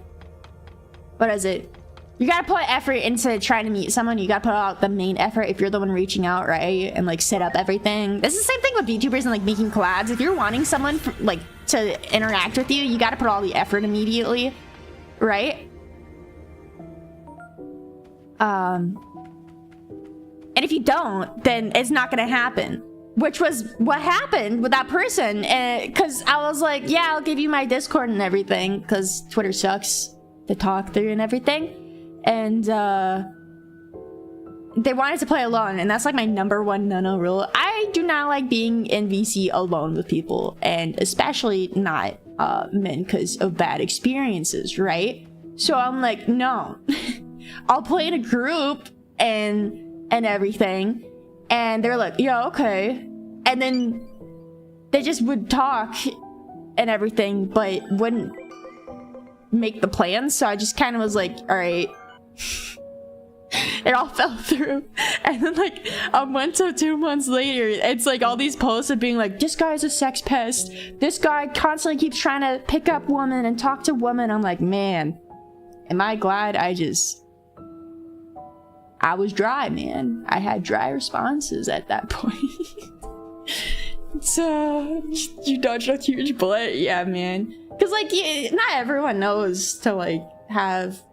what is it? You gotta put effort into trying to meet someone. You gotta put out the main effort if you're the one reaching out, right? And, like, set up everything. This is the same thing with VTubers and, like, making collabs. If you're wanting someone, like, to interact with you, you gotta put all the effort immediately, right? And if you don't, then it's not gonna happen. Which was what happened with that person. Because I was like, yeah, I'll give you my Discord and everything. Because Twitter sucks to talk through and everything. And they wanted to play alone. And that's like my #1 no-no rule. I do not like being in VC alone with people. And especially not men because of bad experiences, right? So I'm like, no. I'll play in a group and everything, and they're like, yeah, okay, and then they just would talk and everything but wouldn't make the plans. So I just kind of was like, all right. It all fell through. And then like a month or 2 months later, it's like all these posts of being like, this guy's a sex pest, this guy constantly keeps trying to pick up women and talk to women. I'm like, man, am I glad I was dry, man. I had dry responses at that point. So, you dodged a huge bullet? Yeah, man. Because, like, not everyone knows to, like,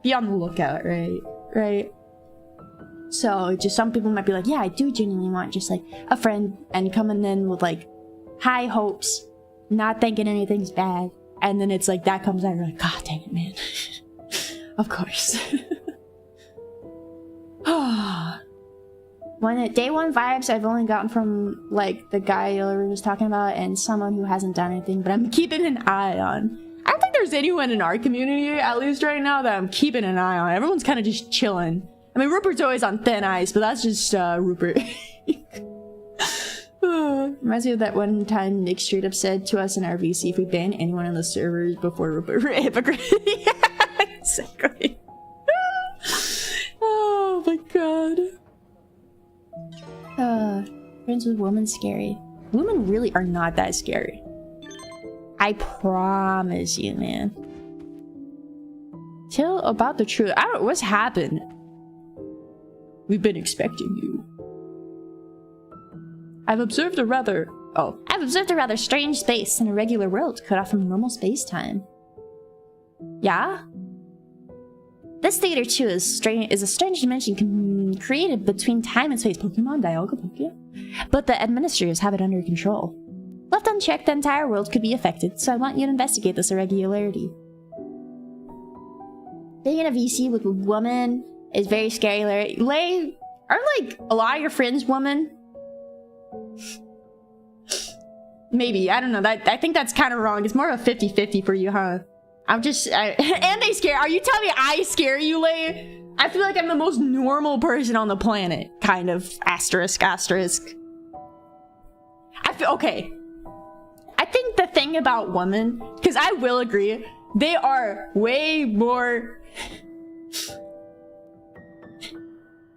be on the lookout, right? Right? So, just some people might be like, yeah, I do genuinely want just, like, a friend, and coming in with, like, high hopes, not thinking anything's bad. And then it's like, that comes out, you're like, god dang it, man. Of course. Day one vibes I've only gotten from like the guy Hillary was talking about and someone who hasn't done anything, but I'm keeping an eye on. I don't think there's anyone in our community, at least right now, that I'm keeping an eye on. Everyone's kind of just chilling. I mean, Rupert's always on thin ice, but that's just Rupert. Reminds me of that one time Nick straight up said to us in our VC, if we ban anyone on the servers before Rupert, we're a hypocrite. Yeah, exactly. Oh my god. Friends with women scary. Women really are not that scary. I promise you, man. Tell about the truth. I don't know what's happened. We've been expecting you. I've observed a rather strange space in a regular world cut off from normal space-time. Yeah? This theater too is a strange dimension created between time and space. Pokemon, Dialga, Pokemon. But the administrators have it under control. Left unchecked, the entire world could be affected, so I want you to investigate this irregularity. Being in a VC with a woman is very scary. Lay, are like a lot of your friends women? Maybe, I don't know. I think that's kind of wrong. It's more of a 50-50 for you, huh? And they scare. Are you telling me I scare you, Lay? I feel like I'm the most normal person on the planet. Kind of. Asterisk, asterisk. I feel, okay. I think the thing about women, because I will agree, they are way more...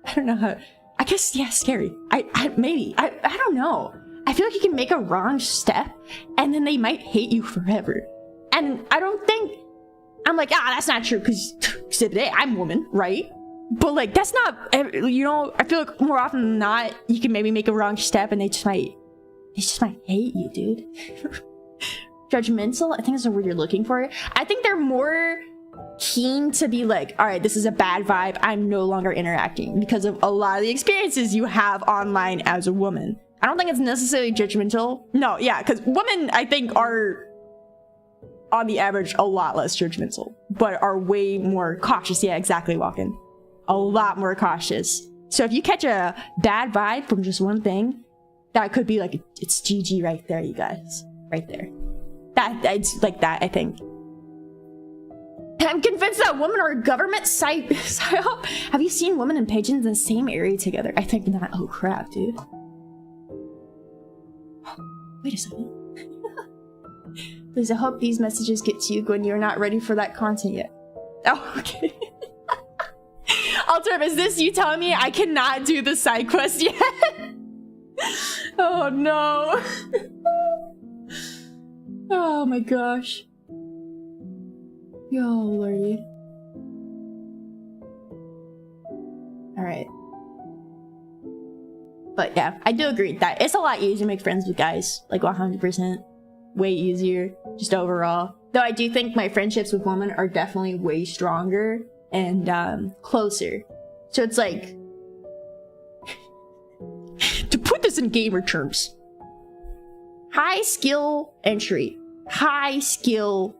I don't know how... I guess, yeah, scary. Maybe. I don't know. I feel like you can make a wrong step, and then they might hate you forever. And I don't think... I'm like, that's not true, because exhibit A, I'm a woman, right? But like, that's not, you know, I feel like more often than not, you can maybe make a wrong step and they just might hate you, dude. Judgmental, I think that's the word you're looking for. I think they're more keen to be like, all right, this is a bad vibe, I'm no longer interacting, because of a lot of the experiences you have online as a woman. I don't think it's necessarily judgmental. No, yeah, because women, I think, are on the average a lot less judgmental, but are way more cautious. Yeah, exactly, Walken. A lot more cautious. So if you catch a bad vibe from just one thing, that could be like, it's GG right there, you guys. Right there. It's like that, I think. I'm convinced that women are a government psyop. Have you seen women and pigeons in the same area together? I think not. Oh crap, dude. Wait a second. Please, I hope these messages get to you when you're not ready for that content yet. Oh, okay. Alterm, is this you telling me I cannot do the side quest yet? Oh no. Oh my gosh. Yo, lordy. Alright. But yeah, I do agree that it's a lot easier to make friends with guys. Like 100%. Way easier. Just overall. Though I do think my friendships with women are definitely way stronger and closer. So it's like... to put this in gamer terms. High skill entry. High skill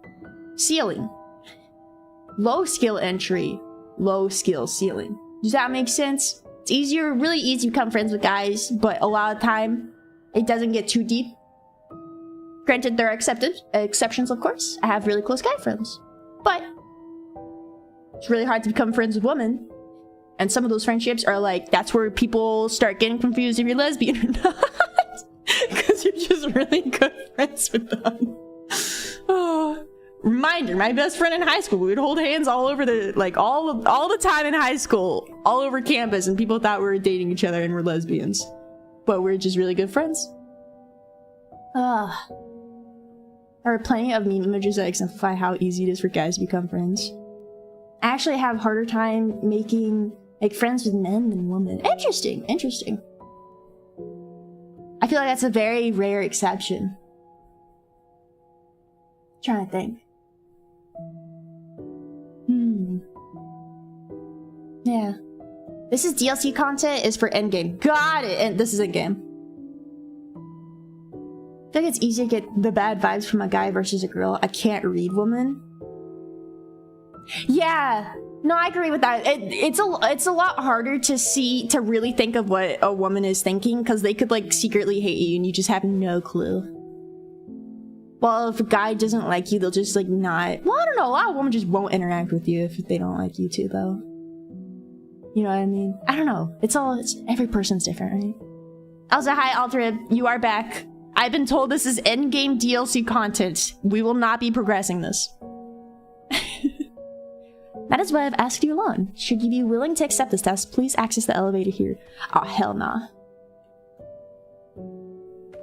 ceiling. Low skill entry, low skill ceiling. Does that make sense? It's easier, really easy to become friends with guys, but a lot of time it doesn't get too deep. Granted, there are exceptions, of course. I have really close guy friends, but it's really hard to become friends with women. And some of those friendships are like, that's where people start getting confused if you're lesbian or not, because you're just really good friends with them. Oh. Reminder, my best friend in high school, we would hold hands all over the, like, all the time in high school, all over campus, and people thought we were dating each other and we're lesbians. But we're just really good friends. There are plenty of meme images that exemplify how easy it is for guys to become friends. I actually have a harder time making, like, friends with men than women. Interesting, interesting. I feel like that's a very rare exception. Trying to think. Yeah. This is DLC content, is for endgame. Got it! And this is endgame. I think it's easier to get the bad vibes from a guy versus a girl. I can't read women. Yeah. No, I agree with that. It's a lot harder to really think of what a woman is thinking, because they could like secretly hate you and you just have no clue. Well, if a guy doesn't like you, they'll just like not. Well, I don't know. A lot of women just won't interact with you if they don't like you too, though. You know what I mean? I don't know. It's every person's different, right? Also, hi, Alterib. You are back. I've been told this is endgame DLC content. We will not be progressing this. That is why I've asked you along. Should you be willing to accept this test, please access the elevator here. Oh, hell nah.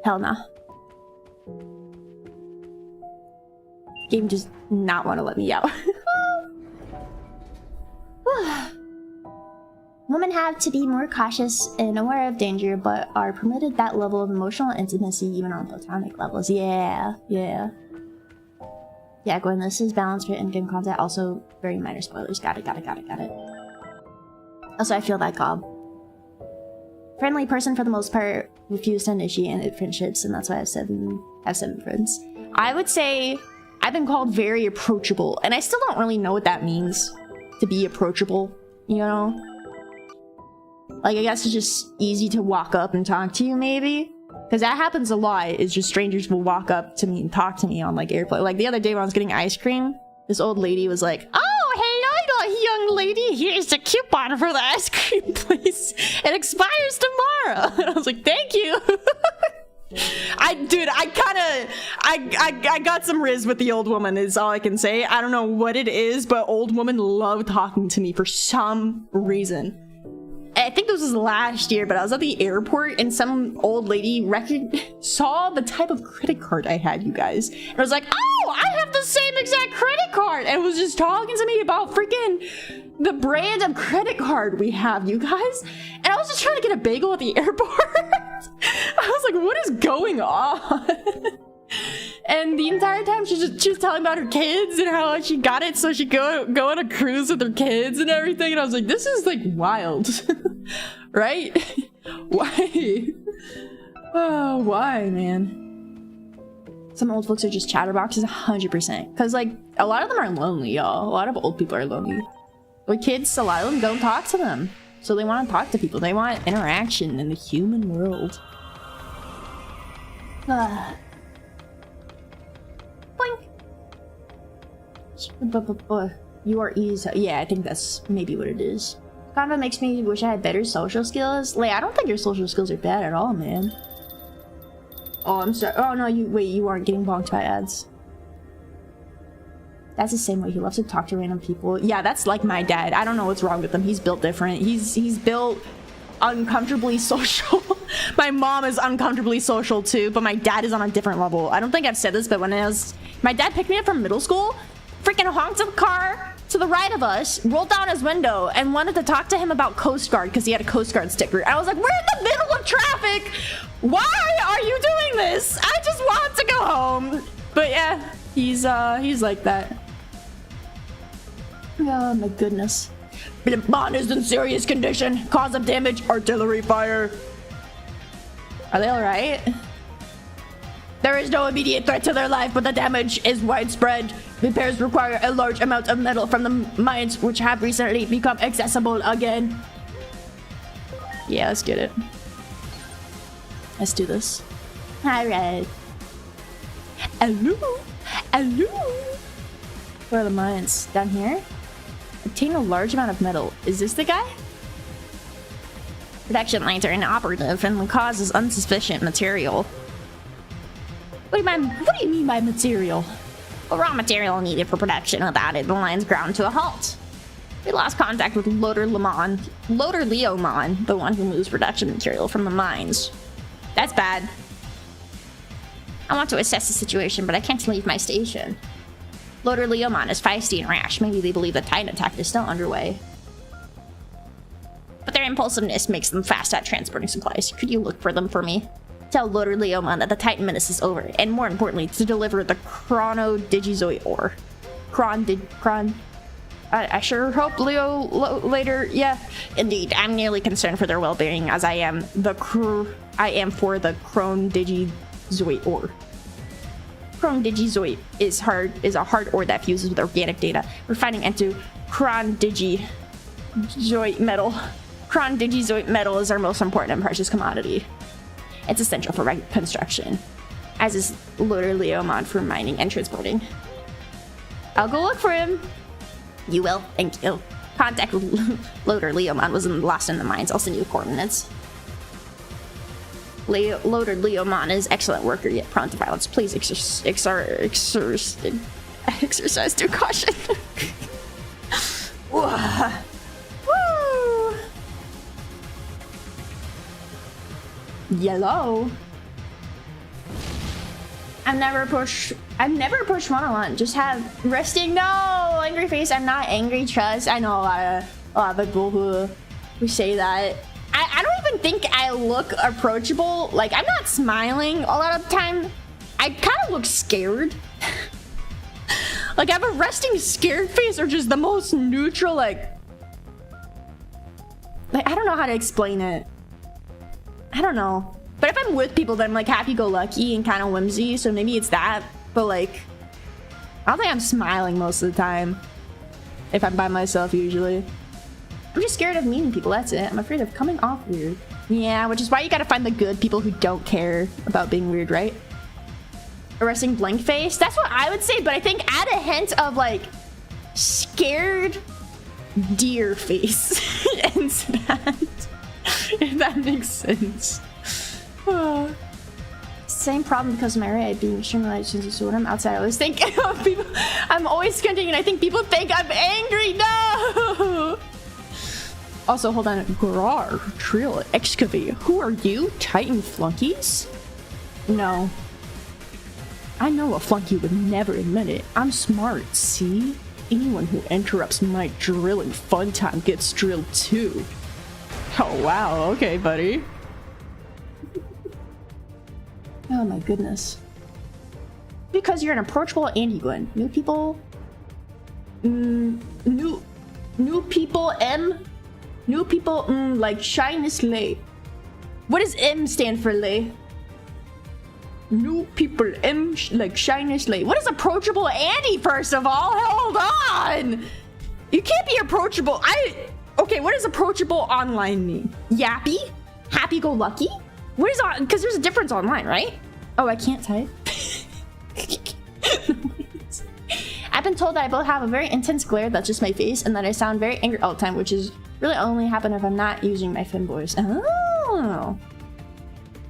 Hell nah. Game just not want to let me out. Women have to be more cautious and aware of danger, but are permitted that level of emotional intimacy even on platonic levels. Yeah, yeah. Yeah, Gwen, this is balanced for in-game content. Also, very minor spoilers. Got it. Also, I feel that Gob. Friendly person for the most part, refused to initiate friendships, and that's why I have seven friends. I would say I've been called very approachable, and I still don't really know what that means, to be approachable, you know? Like, I guess it's just easy to walk up and talk to you, maybe? Because that happens a lot, is just strangers will walk up to me and talk to me on, like, airplane. Like, the other day when I was getting ice cream, this old lady was like, "Oh, hello, young lady, here's the coupon for the ice cream place. It expires tomorrow." And I was like, "Thank you." I got some riz with the old woman, is all I can say. I don't know what it is, but old women love talking to me for some reason. I think this was last year, but I was at the airport and some old lady saw the type of credit card I had, you guys. And I was like, oh, I have the same exact credit card. And was just talking to me about freaking the brand of credit card we have, you guys. And I was just trying to get a bagel at the airport. I was like, what is going on? And the entire time she was telling about her kids and how she got it so she go on a cruise with her kids and everything. And I was like, this is like wild. Right? Why? Oh, why, man? Some old folks are just chatterboxes, 100%. Because like a lot of them are lonely, y'all. A lot of old people are lonely. With kids, a lot of them don't talk to them. So they want to talk to people. They want interaction in the human world. Boink. You are easy. Yeah, I think that's maybe what it is. Kind of makes me wish I had better social skills. Like, I don't think your social skills are bad at all, man. Oh, I'm sorry. Oh no, you aren't getting bonked by ads. That's the same way. He loves to talk to random people. Yeah, that's like my dad. I don't know what's wrong with him. He's built different. He's built uncomfortably social. My mom is uncomfortably social too, but my dad is on a different level. I don't think I've said this, but when my dad picked me up from middle school, freaking honked a car to the right of us, rolled down his window, and wanted to talk to him about Coast Guard because he had a Coast Guard sticker. I was like, we're in the middle of traffic. Why are you doing this? I just want to go home. But yeah, he's like that. Oh my goodness. Bond is in serious condition. Cause of damage, artillery fire. Are they alright? There is no immediate threat to their life, but the damage is widespread. Repairs require a large amount of metal from the mines, which have recently become accessible again. Yeah, let's get it. Let's do this. Alright. Hello? Hello? Where are the mines? Down here? Obtain a large amount of metal. Is this the guy? Production lines are inoperative and the cause is insufficient material. What do you mean by material? Well, raw material needed for production. Without it, the lines ground to a halt. We lost contact with Loader Leomon, the one who moves production material from the mines. That's bad. I want to assess the situation, but I can't leave my station. Loader Leomon is feisty and rash. Maybe they believe the Titan attack is still underway. But their impulsiveness makes them fast at transporting supplies. Could you look for them for me? Tell Loader Leomon that the Titan menace is over, and more importantly, to deliver the Chrono Digizoid ore. I sure hope Leo later. Yeah, indeed. I'm nearly concerned for their well-being, as I am for the Chrono Digizoid ore. Chrono Digizoid is a hard ore that fuses with organic data. Refining into Chrono Digizoid metal. Chrono Digizoid metal is our most important and precious commodity. It's essential for construction, as is Loader Leomon for mining and transporting. I'll go look for him. You will? Thank you. Contact with Loader Leomon was lost in the mines. I'll send you coordinates. Loader Leomon is excellent worker, yet prone to violence. Please exercise due caution. Woo! Yellow. I've never pushed one-on-one. Just have resting. No, angry face. I'm not angry. Trust. I know a lot of people who say that. I don't even think I look approachable. Like, I'm not smiling a lot of the time. I kind of look scared. Like, I have a resting scared face or just the most neutral, like I don't know how to explain it. I don't know. But if I'm with people, then I'm like happy-go-lucky and kind of whimsy, so maybe it's that. But like, I don't think I'm smiling most of the time. If I'm by myself, usually. I'm just scared of meeting people, that's it. I'm afraid of coming off weird. Yeah, which is why you gotta find the good people who don't care about being weird, right? A resting blank face? That's what I would say, but I think add a hint of like scared deer face into that. If that makes sense. Same problem because of my red being extremely sensitive. So when I'm outside, I always think of people. I'm always squinting and I think people think I'm angry. No! Also, hold on. Grar, Trill, Excavate. Who are you? Titan flunkies? No. I know a flunky would never admit it. I'm smart, see? Anyone who interrupts my drilling fun time gets drilled too. Oh wow, okay, buddy. Oh my goodness. Because you're an approachable anti-Gwen. New people... New people New people like shyness lay. What does M stand for, lay? New people like shyness lay. What is approachable Andy, first of all? Hold on! You can't be approachable. Okay, what does approachable online mean? Yappy? Happy-go-lucky? What is on? Because there's a difference online, right? Oh, I can't type. I've been told that I both have a very intense glare that's just my face, and that I sound very angry all the time, which is really only happen if I'm not using my Finn voice.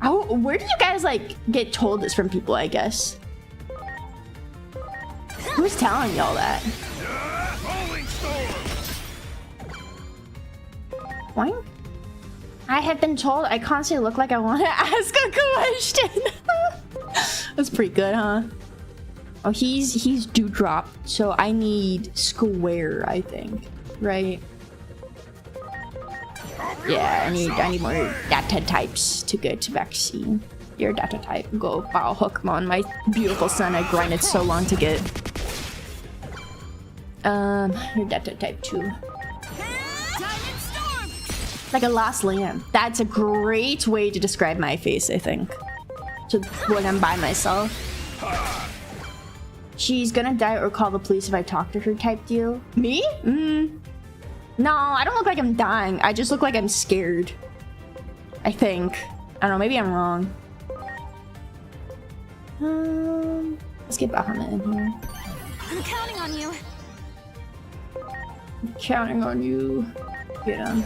Oh, where do you guys like get told this from people? I guess. Who's telling y'all that? What? I have been told I constantly look like I want to ask a question. That's pretty good, huh? Oh, he's Dewdrop, so I need Square, I think, right? Yeah, I need more data types to get to vaccine. Your data type, go Bao Hookmon, my beautiful son I grinded so long to get. Your data type 2. Like a lost lamb. That's a great way to describe my face, I think. So when I'm by myself. She's gonna die or call the police if I talk to her type deal. Me? No, I don't look like I'm dying. I just look like I'm scared. I think. I don't know, maybe I'm wrong. Let's get Bahamut in here. I'm counting on you. I'm counting on you. Get him.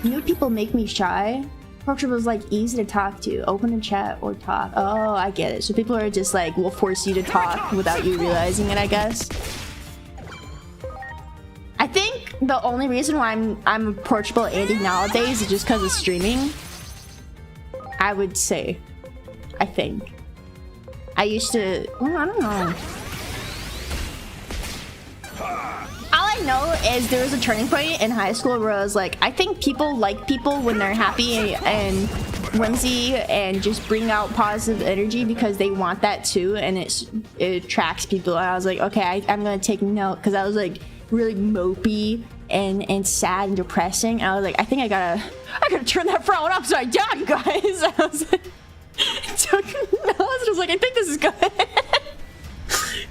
New people make me shy. Approachable is like easy to talk to. Open a chat or talk. Oh, I get it. So people are just like will force you to talk without you realizing it, I guess. I think the only reason why I'm approachable Andy nowadays is just because of streaming. I would say. I think. I used to. Well, I don't know. All I know is there was a turning point in high school where I was like, I think people like people when they're happy and whimsy and just bring out positive energy because they want that too, and it attracts people. And I was like, okay, I'm gonna take note, because I was like really mopey and sad and depressing. And I was like, I think I gotta turn that frown upside down, you guys. I was like, took notes. I was like, I think this is good.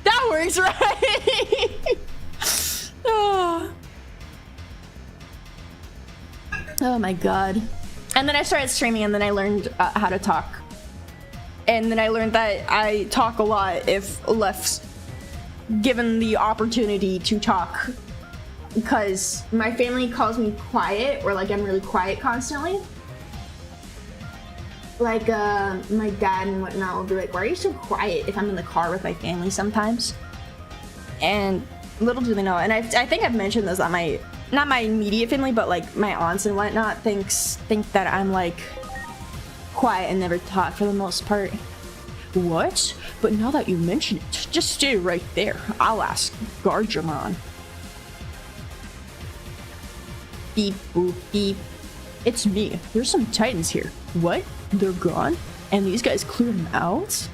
That works, right? Oh my god. And then I started streaming, and then I learned how to talk. And then I learned that I talk a lot if left given the opportunity to talk. Because my family calls me quiet, or like I'm really quiet constantly. Like my dad and whatnot will be like, why are you so quiet, if I'm in the car with my family sometimes? And little do they know, and I think I've mentioned this on my, not my immediate family, but like my aunts and whatnot think that I'm like quiet and never talk for the most part. What? But now that you mention it, just stay right there. I'll ask Garjamon. Beep boop beep. It's me. There's some Titans here. What? They're gone? And these guys cleared them out?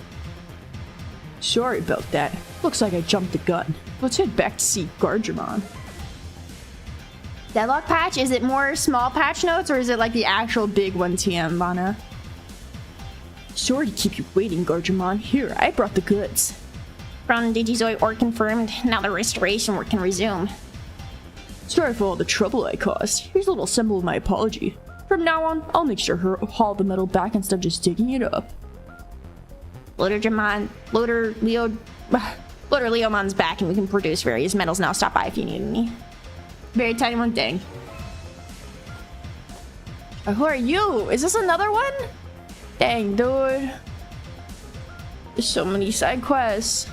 Sorry about that. Looks like I jumped the gun. Let's head back to see Garjamon. Deadlock patch? Is it more small patch notes, or is it like the actual big one, TM, Vana? Sorry to keep you waiting, Garjamon. Here, I brought the goods. Brown and Digizoid ore confirmed. Now the restoration work can resume. Sorry for all the trouble I caused. Here's a little symbol of my apology. From now on, I'll make sure to haul the metal back instead of just digging it up. Loader Leomon's back, and we can produce various metals now. Stop by if you need any. Very tiny one, dang. Who are you? Is this another one? Dang, dude. There's so many side quests.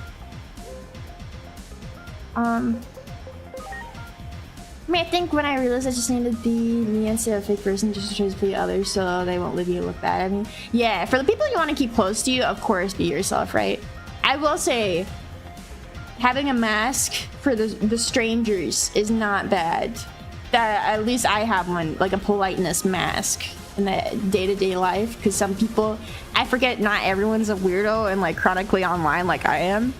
I mean, I think when I realized I just needed to be me instead of a fake person, just to be others so they won't leave you look bad. I mean, yeah, for the people you want to keep close to you, of course, be yourself, right? I will say, having a mask for the strangers is not bad. That at least I have one, like a politeness mask in the day-to-day life, because some people, I forget not everyone's a weirdo and like chronically online like I am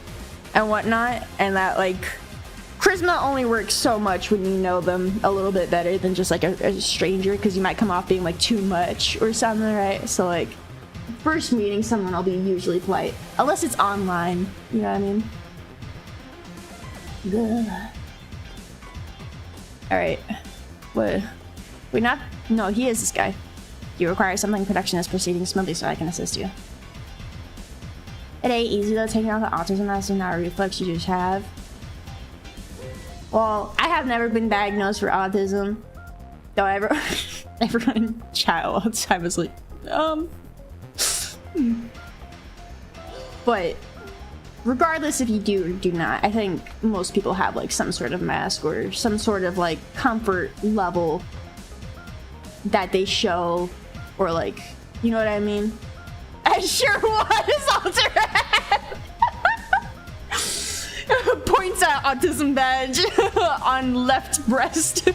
and whatnot, and that like charisma only works so much when you know them a little bit better than just like a stranger, because you might come off being like too much or something, right? So like first meeting someone, I'll be usually polite unless it's online, you know what I mean? Ugh. All right, what? Wait, not? No, he is this guy. You require something. Production is proceeding smoothly, so I can assist you. It ain't easy though. Taking out the autism mask is not a reflex you just have. Well, I have never been diagnosed for autism. Though everyone in chat all the time was like, But regardless if you do or do not, I think most people have like some sort of mask or some sort of like comfort level that they show, or like, you know what I mean? I sure was, Altered. Points at autism badge on left breast.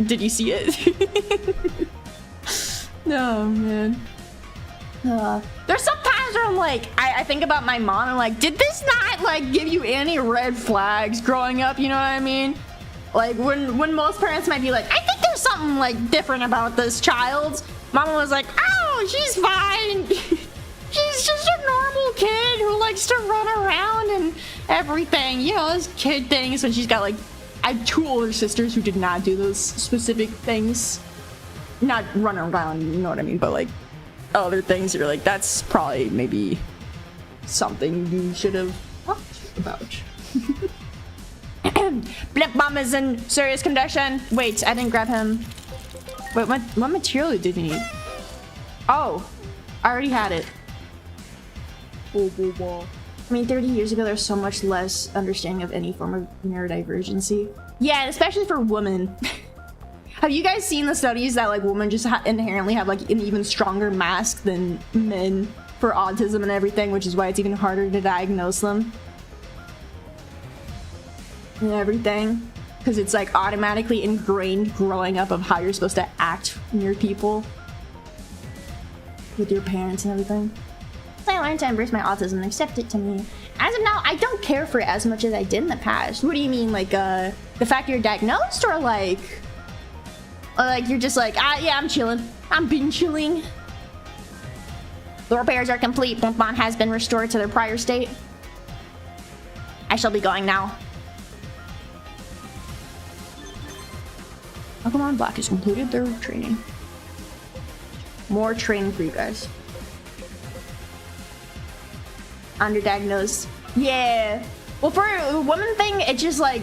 Did you see it? No, man. There's some times where I'm like, I think about my mom and like, did this not like give you any red flags growing up? You know what I mean? Like when most parents might be like, I think there's something like different about this child. Mama was like, oh, she's fine. She's just a normal kid who likes to run around and everything. You know, those kid things. And she's got like, I have 2 older sisters who did not do those specific things. Not run around, you know what I mean? But like, other things you're like, that's probably maybe something you should have talked about. Blip Bomb is in serious condition. Wait, I didn't grab him. Wait, what material did you need? Oh, I already had it. I mean, 30 years ago, there's so much less understanding of any form of neurodivergency. Yeah, especially for women. Have you guys seen the studies that like women just inherently have like an even stronger mask than men for autism and everything, which is why it's even harder to diagnose them and everything, because it's like automatically ingrained growing up of how you're supposed to act near people with your parents and everything. So I learned to embrace my autism and accept it to me. As of now, I don't care for it as much as I did in the past. What do you mean, like the fact you're diagnosed, or like you're just like, yeah, I'm chilling. I'm being chilling. The repairs are complete. Bonbon has been restored to their prior state. I shall be going now. Pokemon Black has completed their training. More training for you guys. Underdiagnosed. Yeah. Well, for a woman thing, it's just like,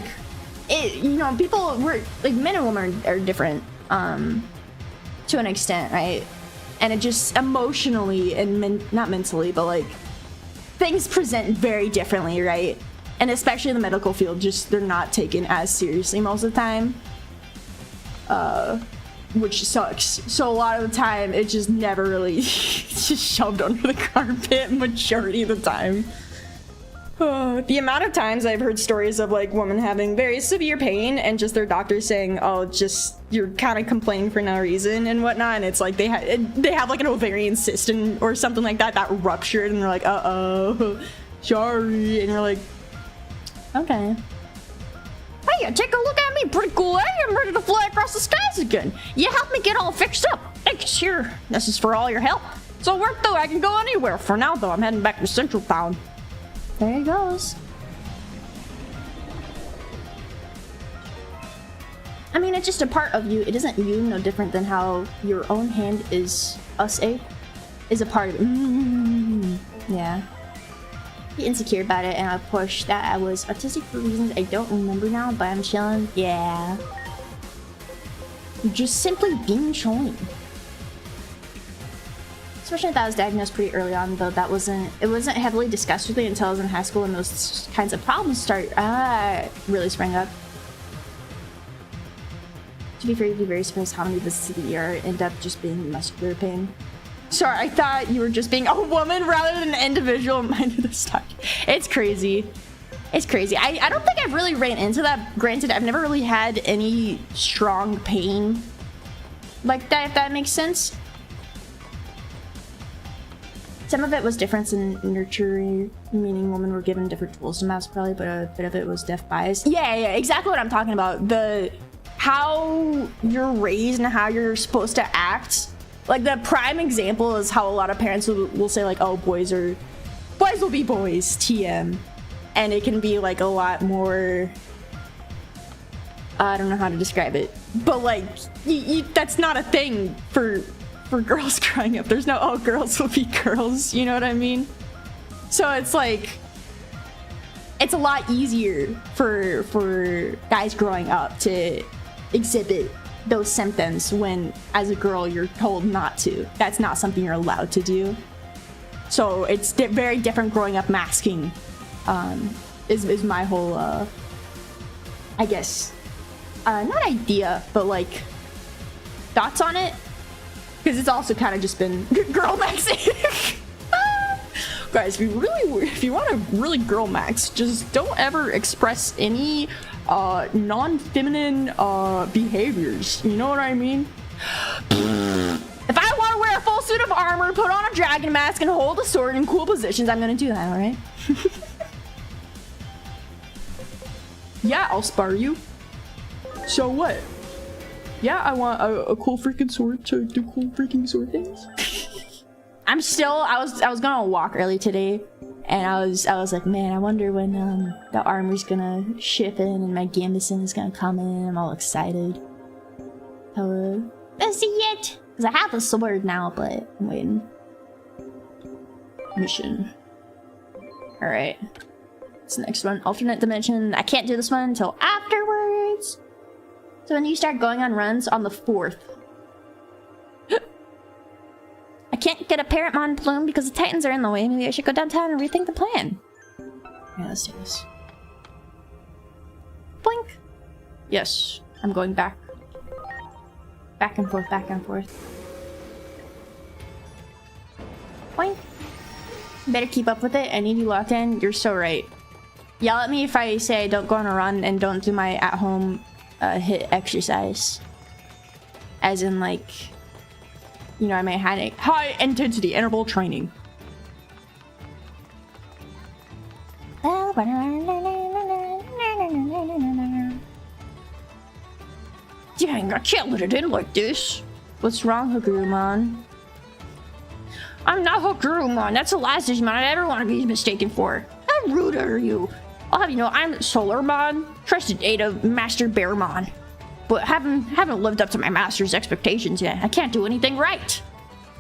you know, people were like, men and women are different. To an extent, right? And it just emotionally and not mentally, but like things present very differently, right? And especially in the medical field, just they're not taken as seriously most of the time, which sucks. So a lot of the time, it just never really it's just shoved under the carpet majority of the time. The amount of times I've heard stories of like women having very severe pain and just their doctor saying, oh, just you're kind of complaining for no reason and whatnot, and it's like they have like an ovarian cyst or something like that ruptured, and they're like, uh-oh, sorry, and you're like, okay. Hey, take a look at me, pretty cool, eh? I'm ready to fly across the skies again. You helped me get all fixed up. Thanks, sure. This is for all your help. So work though, I can go anywhere. For now though, I'm heading back to Central Town. There he goes. I mean, it's just a part of you. It isn't you, no different than how your own hand is a part of it. Yeah. Be insecure about it, and I push that I was autistic for reasons I don't remember now, but I'm chilling. Yeah. Just simply being chilling. Especially if I was diagnosed pretty early on, though it wasn't heavily discussed with me until I was in high school and those kinds of problems really sprang up. To be fair, you'd be very surprised how many of the CDR end up just being muscular pain. Sorry, I thought you were just being a woman rather than an individual mind of the stock. It's crazy. It's crazy. I don't think I've really ran into that. Granted, I've never really had any strong pain like that, if that makes sense. Some of it was difference in nurturing, meaning women were given different tools to master probably, but a bit of it was death bias. Yeah, exactly what I'm talking about. How you're raised and how you're supposed to act. Like the prime example is how a lot of parents will say like, oh, boys will be boys, TM. And it can be like a lot more, I don't know how to describe it, but like that's not a thing for girls growing up. There's no, oh, girls will be girls, you know what I mean? So it's like, it's a lot easier for guys growing up to exhibit those symptoms when as a girl you're told not to. That's not something you're allowed to do. So it's very different growing up masking. Is my whole I guess not idea, but like thoughts on it, because it's also kind of just been girl maxing. Guys, if you want to really girl max, just don't ever express any non-feminine behaviors, you know what I mean? If I want to wear a full suit of armor, put on a dragon mask, and hold a sword in cool positions, I'm gonna do that, all right? Yeah, I'll spar you. So what? Yeah, I want a cool freaking sword to do cool freaking sword things. I was gonna walk early today, and I was like, man, I wonder when the armor's gonna ship in and my Gambison is gonna come in. I'm all excited. Let's see it, because I have a sword now, but I'm waiting. Mission. All right. What's the next one? Alternate dimension. I can't do this one until afterwards. So when you start going on runs on the 4th. I can't get a Parrotmon plume because the Titans are in the way. Maybe I should go downtown and rethink the plan. Yeah, let's do this. Blink. Yes, I'm going back. Back and forth, back and forth. Boink. Better keep up with it. I need you locked in. You're so right. Yell at me if I say I don't go on a run and don't do my at-home HIIT exercise. As in, like, you know, I may have high-intensity interval training. Dang, I can't let it in like this. What's wrong, Hagurumon? I'm not Hagurumon. That's the last Digimon I'd ever want to be mistaken for. How rude are you? I'll have you know, I'm Solarmon, trusted aid of Master Bearmon. But haven't lived up to my master's expectations yet. I can't do anything right.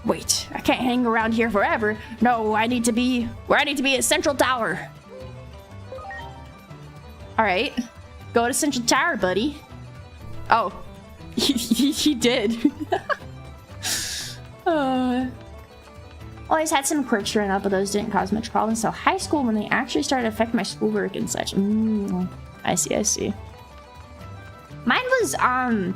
Wait, I can't hang around here forever. No, I need to be where I need to be at Central Tower. Alright. Go to Central Tower, buddy. Oh. he did. Always had some quirks growing up, but those didn't cause much problems until high school when they actually started to affect my schoolwork and such. I see. Mine was, I don't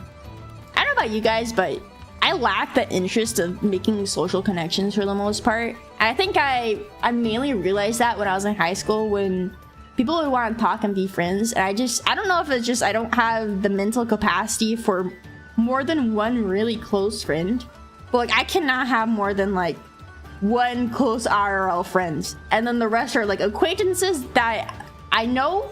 know about you guys, but I lacked the interest of making social connections for the most part. And I think I mainly realized that when I was in high school, when people would want to talk and be friends. And I don't know if it's just I don't have the mental capacity for more than one really close friend. But like, I cannot have more than like one close IRL friends. And then the rest are like acquaintances that I know,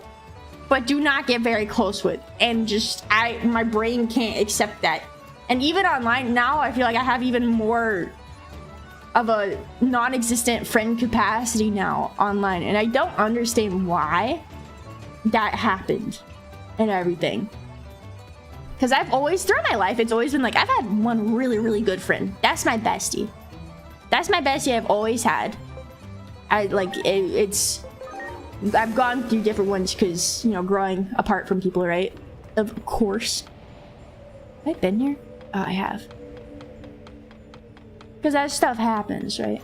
but do not get very close with. And just, my brain can't accept that. And even online now, I feel like I have even more of a non-existent friend capacity now online. And I don't understand why that happened and everything. Because I've always, throughout my life, it's always been like, I've had one really, really good friend. That's my bestie. That's my bestie I've always had. I've gone through different ones because, you know, growing apart from people, right? Of course. Have I been here? Oh, I have. Because that stuff happens, right?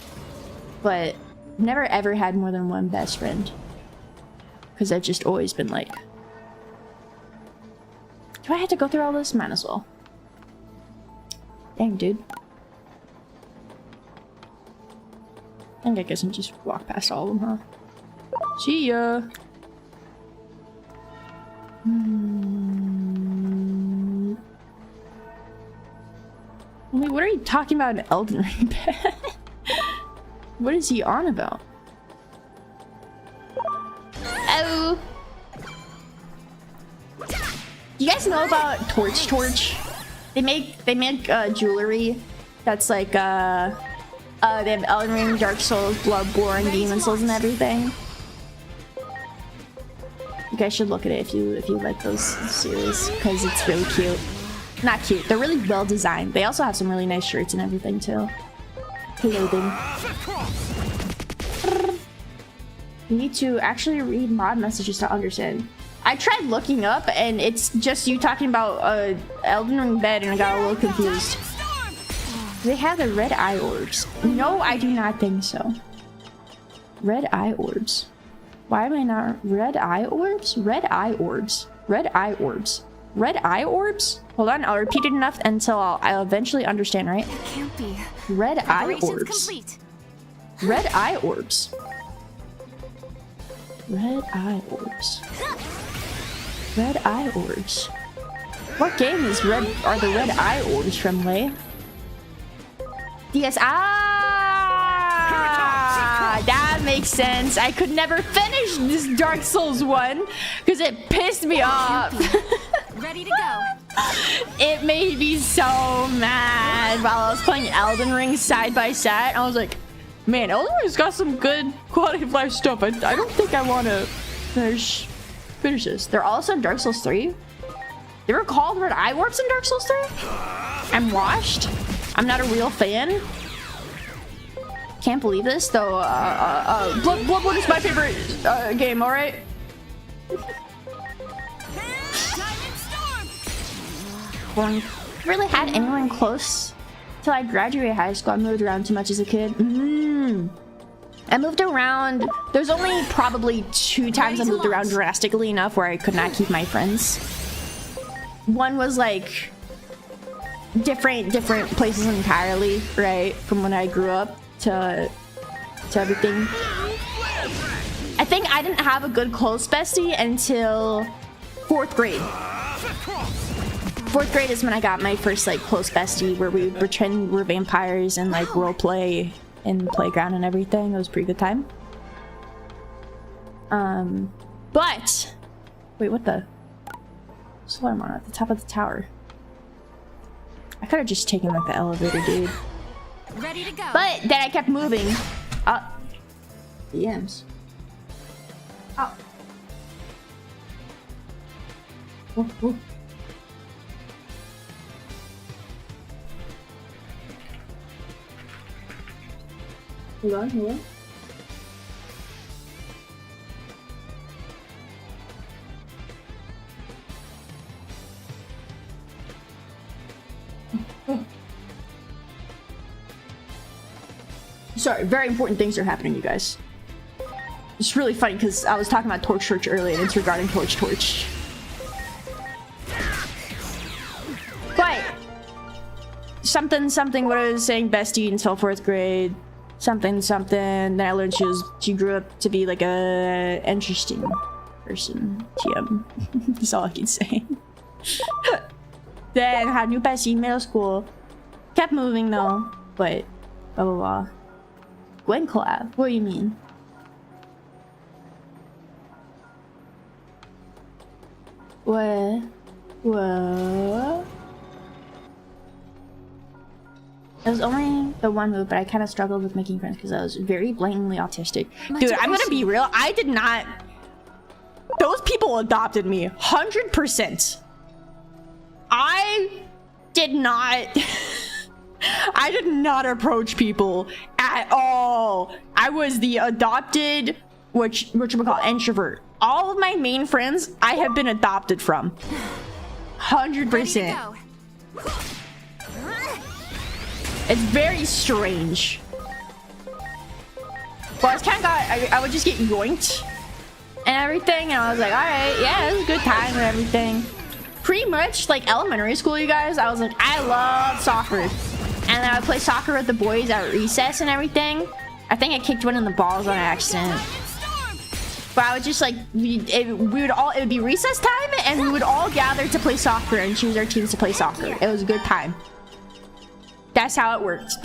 But never ever had more than one best friend. Because I've just always been like, do I have to go through all this? Might as well. Dang, dude. I think I guess I can just walk past all of them, huh? See ya! Wait, what are you talking about in Elden Ring? What is he on about? Oh! You guys know about Torch? They make jewelry that's like they have Elden Ring, Dark Souls, Bloodborne, Demon Souls, and everything. You guys should look at it if you like those series, because it's really cute. Not cute, they're really well designed. They also have some really nice shirts and everything too. Clothing. You need to actually read mod messages to understand. I tried looking up and it's just you talking about Elden Ring bed and I got a little confused. They have the red eye orbs. No, I do not think so. Red eye orbs. Why am I not? Red eye orbs? Red eye orbs. Red eye orbs. Red eye orbs? Hold on, I'll repeat it enough until I'll eventually understand, right? It can't be. Red eye orbs. Complete. Red eye orbs. Red eye orbs. Red eye orbs. What game are the red eye orbs from, Lay? DS. Ah, that makes sense. I could never finish this Dark Souls 1 because it pissed me off. Ready to go. It made me so mad while I was playing Elden Ring side by side. I was like, man, Elden Ring's got some good quality of life stuff. I don't think I want to finish this. They're also in Dark Souls 3. They were called red eye orbs in Dark Souls 3? I'm washed. I'm not a real fan. Can't believe this, though. Bloodborne is my favorite game, alright? Really had anyone close till I graduated high school. I moved around too much as a kid. I moved around. There's only probably 2 times I moved around drastically enough where I could not keep my friends. One was like different places entirely, right? From when I grew up to everything. I think I didn't have a good close bestie until 4th grade. 4th grade is when I got my first like close bestie where we pretend we're vampires and like role play in the playground and everything. It was a pretty good time. But wait, what the? Alarm on at the top of the tower. I could have just taken like the elevator, dude. Ready to go. But then I kept moving. DMs. Oh. Ooh, ooh. Hold on. Sorry, very important things are happening, you guys. It's really funny because I was talking about Torch earlier and it's regarding Torch. But something what I was saying, bestie until 4th grade. Something. Then I learned she grew up to be like a interesting person. TM. That's all I can say. Then had new bestie in middle school. Kept moving though, but blah blah blah. Gwen collab? What do you mean? What? It was only the one move, but I kind of struggled with making friends because I was very blatantly autistic. Dude, I'm gonna be real. I did not... Those people adopted me. 100%. I did not... I did not approach people at all. I was the adopted, which we call introvert. All of my main friends I have been adopted from. 100%. It's very strange. Well, it's kind of I would just get yoinked and everything, and I was like, all right, yeah, it was a good time and everything. pretty much like elementary school, you guys. I was like, I love soccer, and then I would play soccer with the boys at recess and everything. I think I kicked one in the balls on accident. But I would just like, it would be recess time, and we would all gather to play soccer and choose our teams to play soccer. It was a good time. That's how it worked.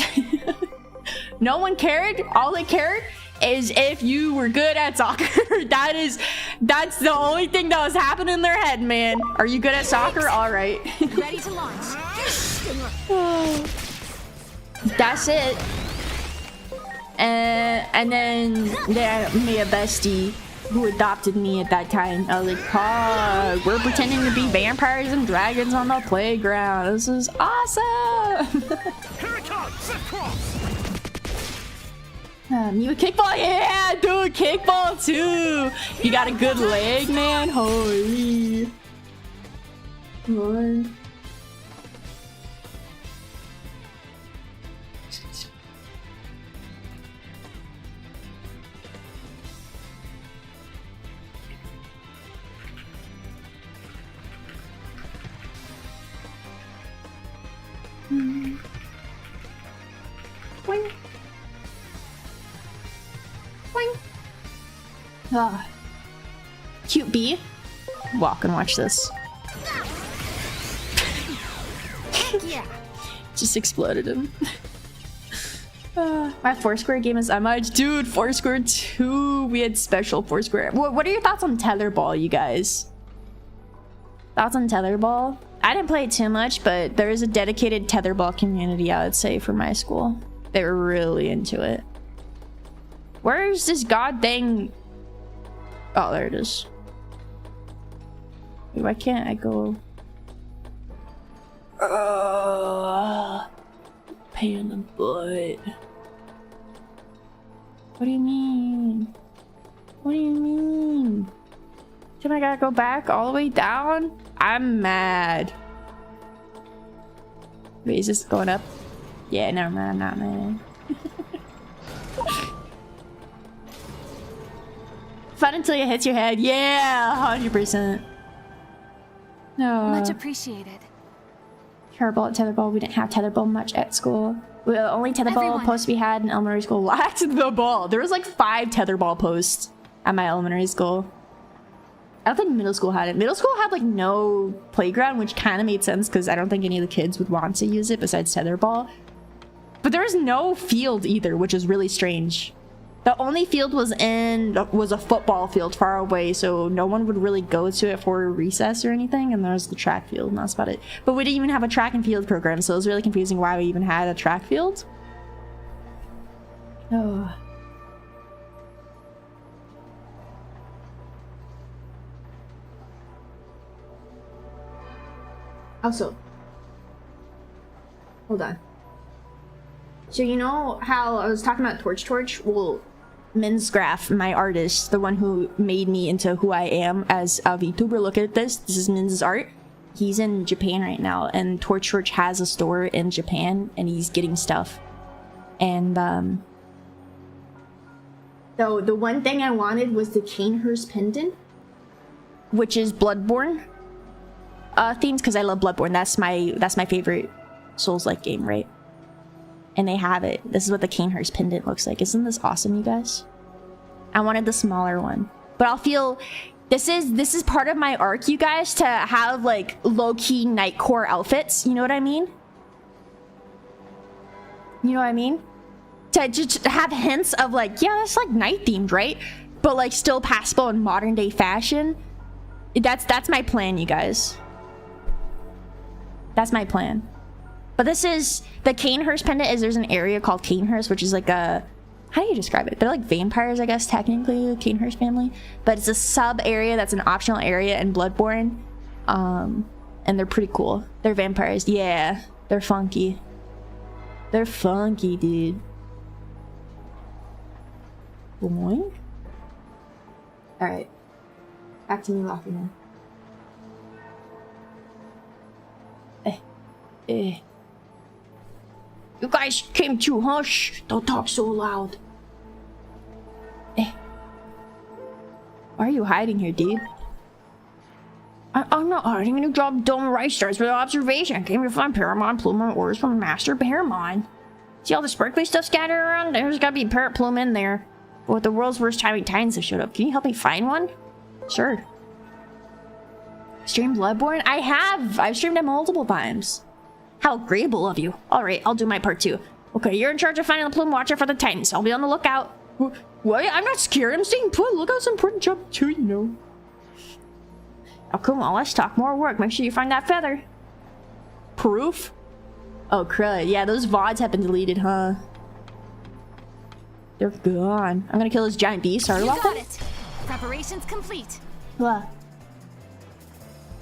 No one cared. All they cared is if you were good at soccer. That's the only thing that was happening in their head, man. Are you good at soccer? All right. Ready to launch. That's it. And then they made a bestie who adopted me at that time. I was like, oh, we're pretending to be vampires and dragons on the playground. This is awesome. Here it comes! Cross! You a kickball? Yeah, dude, kickball too. You got a good leg, man. Holy. Lord. Boing. Boing. Ah. Cute bee. Walk and watch this. Yeah. Just exploded him. My Foursquare game is much. Dude, Foursquare 2. We had special Foursquare. What are your thoughts on Tetherball, you guys? Thoughts on Tetherball? I didn't play it too much, but there is a dedicated Tetherball community, I would say, for my school. They were really into it. Where's this god thing? Oh, there it is. Wait, why can't I go? Pain in the butt. What do you mean? What do you mean? Should I gotta go back all the way down? I'm mad. Wait, is this going up? Yeah, never mind, I'm not mad. Fun until it hits your head. Yeah, 100%. No. Much appreciated. Terrible at Tetherball. We didn't have Tetherball much at school. The only Tetherball post we had in elementary school lacked the ball. There was like 5 Tetherball posts at my elementary school. I don't think middle school had it. Middle school had like no playground, which kind of made sense because I don't think any of the kids would want to use it besides Tetherball. But there was no field either, which is really strange. The only field was a football field far away, so no one would really go to it for recess or anything, and there was the track field, and that's about it. But we didn't even have a track and field program, so it was really confusing why we even had a track field. Oh. Also, hold on. So you know how I was talking about Torch? Well, Minzgraph, my artist, the one who made me into who I am as a VTuber. Look at this. This is Minz's art. He's in Japan right now, and Torch has a store in Japan, and he's getting stuff. And so the one thing I wanted was the Canehurst pendant, which is Bloodborne themes, because I love Bloodborne. That's my favorite Souls-like game, right? And they have it. This is what the Canehurst pendant looks like. Isn't this awesome, you guys? I wanted the smaller one, but I'll feel this is part of my arc, you guys, to have like low-key Nightcore outfits. You know what I mean? You know what I mean? To just have hints of like, yeah, that's like night themed, right? But like still passable in modern day fashion. That's my plan, you guys. That's my plan. But this is the Canehurst pendant. There's an area called Canehurst, which is like a, how do you describe it? They're like vampires, I guess, technically, the Canehurst family. But it's a sub area that's an optional area in Bloodborne. And they're pretty cool. They're vampires. Yeah, they're funky. They're funky, dude. Boing. Alright. Back to me laughing now. You guys came too, huh? Shh, don't talk so loud. Why are you hiding here, dude? I'm not hiding a new job. Dome right starts with observation. I came to find Paramon Plume on orders from Master Paramon. See all the sparkly stuff scattered around? There's gotta be a parrot plume in there. But with the world's worst timing titans have showed up. Can you help me find one? Sure. Stream Bloodborne? I have! I've streamed it multiple times. How agreeable of you. Alright, I'll do my part too. Okay, you're in charge of finding the plume watcher for the titans. I'll be on the lookout. What? I'm not scared. I'm staying put. Lookout's an important job too, you know. Oh, come on. Let's talk more work. Make sure you find that feather. Proof? Oh, crud. Yeah, those VODs have been deleted, huh? They're gone. I'm gonna kill this giant beast. Sorry about that. it. Preparations complete. What?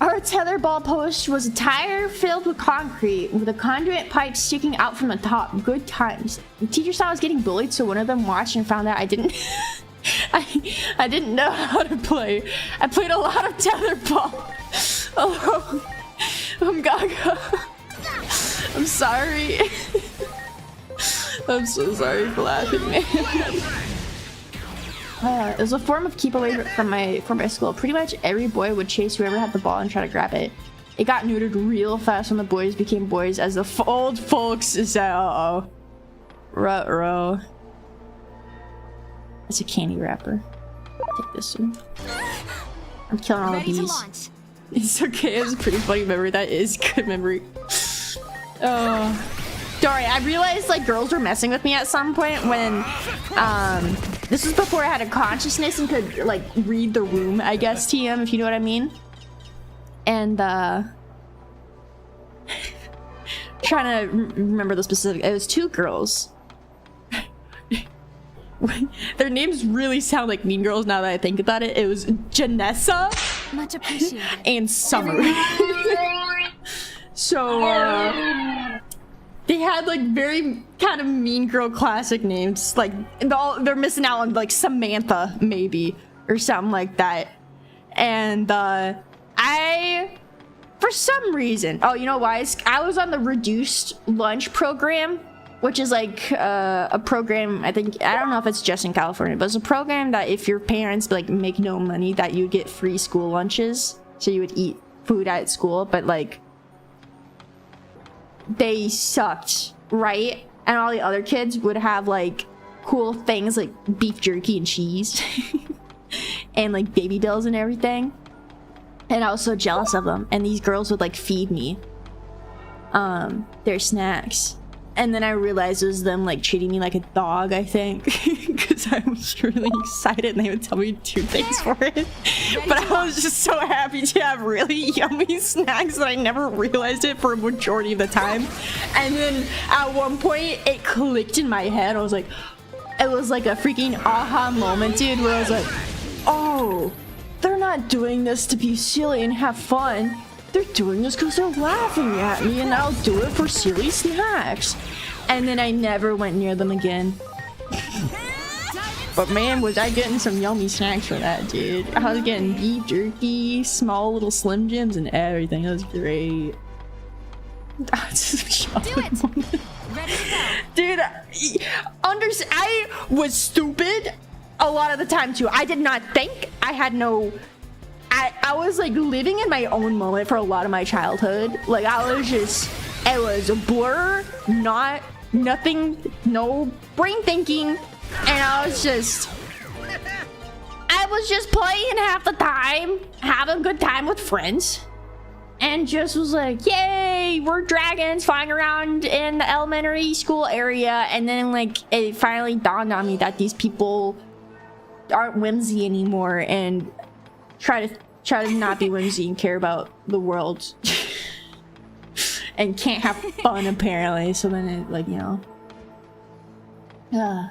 Our tetherball post was a tire filled with concrete with a conduit pipe sticking out from the top. Good times. The teacher saw I was getting bullied, so one of them watched and found out I didn't I didn't know how to play. I played a lot of tetherball. Oh, Gaga. I'm sorry. I'm so sorry for laughing, man. It was a form of keep away from my school. Pretty much every boy would chase whoever had the ball and try to grab it. It got neutered real fast when the boys became boys, as the old folks said. Uh-oh. Ruh-roh. It's a candy wrapper. Take this one. I'm killing all of these. It's okay. It's a pretty funny memory. That is good memory. Oh. Sorry, I realized like girls were messing with me at some point when this was before I had a consciousness and could like read the room, I guess, TM, if you know what I mean. And trying to remember the specific, it was two girls. Their names really sound like Mean Girls now that I think about it. It was Janessa Much appreciated. and Summer. So they had like very kind of Mean Girl classic names. Like they're missing out on like Samantha maybe or something like that. And I, for some reason, oh, you know why? I was on the reduced lunch program, which is like a program, I don't know if it's just in California, but it's a program that if your parents like make no money, that you get free school lunches. So you would eat food at school, but like they sucked, right? And all the other kids would have like cool things like beef jerky and cheese and like baby bills and everything. And I was so jealous of them. And these girls would like feed me their snacks. And then I realized it was them like treating me like a dog, I think, because I was really excited and they would tell me to do things for it. But I was just so happy to have really yummy snacks that I never realized it for a majority of the time. And then at one point it clicked in my head. I was like, it was like a freaking aha moment, dude, where I was like, oh, they're not doing this to be silly and have fun. They're doing this because they're laughing at me, and I'll do it for silly snacks. And then I never went near them again. But man, was I getting some yummy snacks for that, dude. I was getting beef jerky, small little Slim Jims, and everything. It was great. Do it! Ready to go. Dude, I was stupid a lot of the time too. I did not think. I had no... I was like living in my own moment for a lot of my childhood. Like I was just, it was a blur, nothing, no brain thinking. And I was just playing half the time, having a good time with friends. And just was like, yay, we're dragons flying around in the elementary school area. And then like, it finally dawned on me that these people aren't whimsy anymore and try to not be whimsy and care about the world and can't have fun apparently. So then it like, you know, yeah.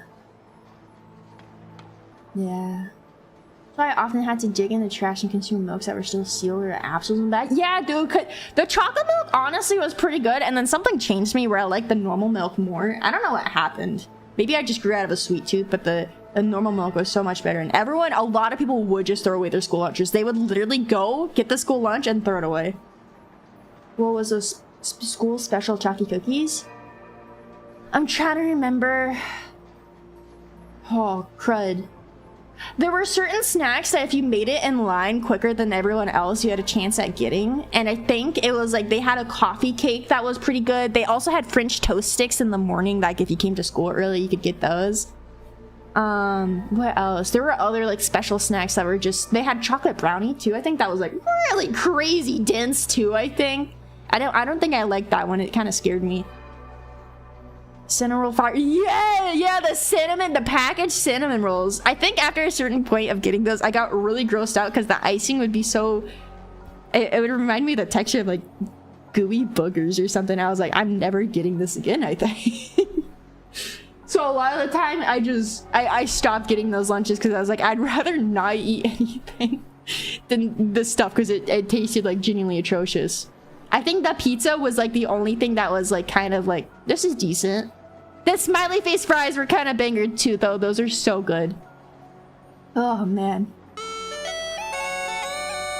So I often had to dig in the trash and consume milks that were still sealed or capsules and that. Yeah, dude, the chocolate milk honestly was pretty good, and then something changed me where I like the normal milk more. I don't know what happened. Maybe I just grew out of a sweet tooth, but the normal milk was so much better. And a lot of people would just throw away their school lunches. They would literally go get the school lunch and throw it away. What was those school special chalky cookies? I'm trying to remember. Oh, crud. There were certain snacks that if you made it in line quicker than everyone else, you had a chance at getting. And I think it was like they had a coffee cake that was pretty good. They also had French toast sticks in the morning. Like if you came to school early, you could get those. What else? There were other like special snacks that were just, they had chocolate brownie too. I think that was like really crazy dense too, I think. I don't think I liked that one. It kind of scared me. Cinnamon roll fire. Yeah, the packaged cinnamon rolls. I think after a certain point of getting those, I got really grossed out because the icing would be so, it would remind me of the texture of like gooey boogers or something. I was like, I'm never getting this again, I think. So a lot of the time I stopped getting those lunches because I was like, I'd rather not eat anything than this stuff because it tasted like genuinely atrocious. I think the pizza was like the only thing that was like kind of like, this is decent. The smiley face fries were kind of banger too though. Those are so good. Oh man.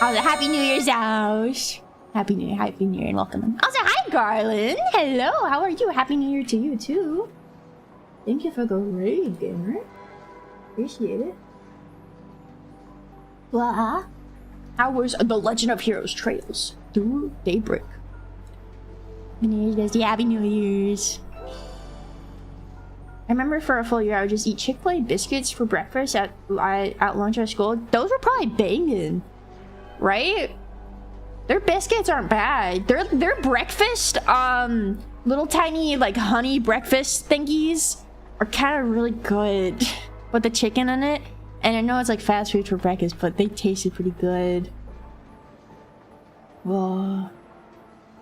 Also, Happy New Year's, Ash. Happy New Year and welcome. Also, hi Garland. Hello, how are you? Happy New Year to you too. Thank you for the raid, gamer. Appreciate it. Blah. How was the Legend of Heroes Trails through Daybreak? Happy New Year's, guys. Yeah, Happy New Year's. I remember for a full year I would just eat Chick-fil-A biscuits for breakfast at lunch at school. Those were probably banging, right? Their biscuits aren't bad. Their breakfast, little tiny like honey breakfast thingies are kind of really good with the chicken in it. And I know it's like fast food for breakfast, but they tasted pretty good. Whoa.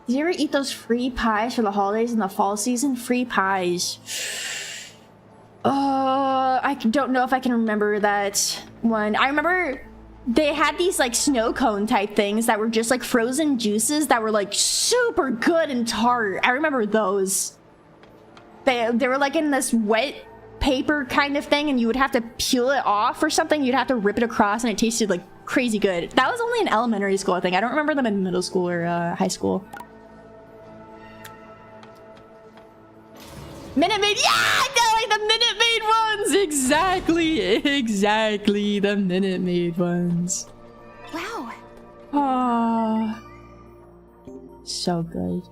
Did you ever eat those free pies for the holidays in the fall season? Free pies. I don't know if I can remember that one. I remember they had these like snow cone type things that were just like frozen juices that were like super good and tart. I remember those. They were like in this wet paper kind of thing and you would have to peel it off or something. You'd have to rip it across and it tasted like crazy good. That was only in elementary school, I think. I don't remember them in middle school or high school. Minute Maid, yeah! I got like the Minute Maid ones! Exactly the Minute Maid ones. Wow. Oh, so good.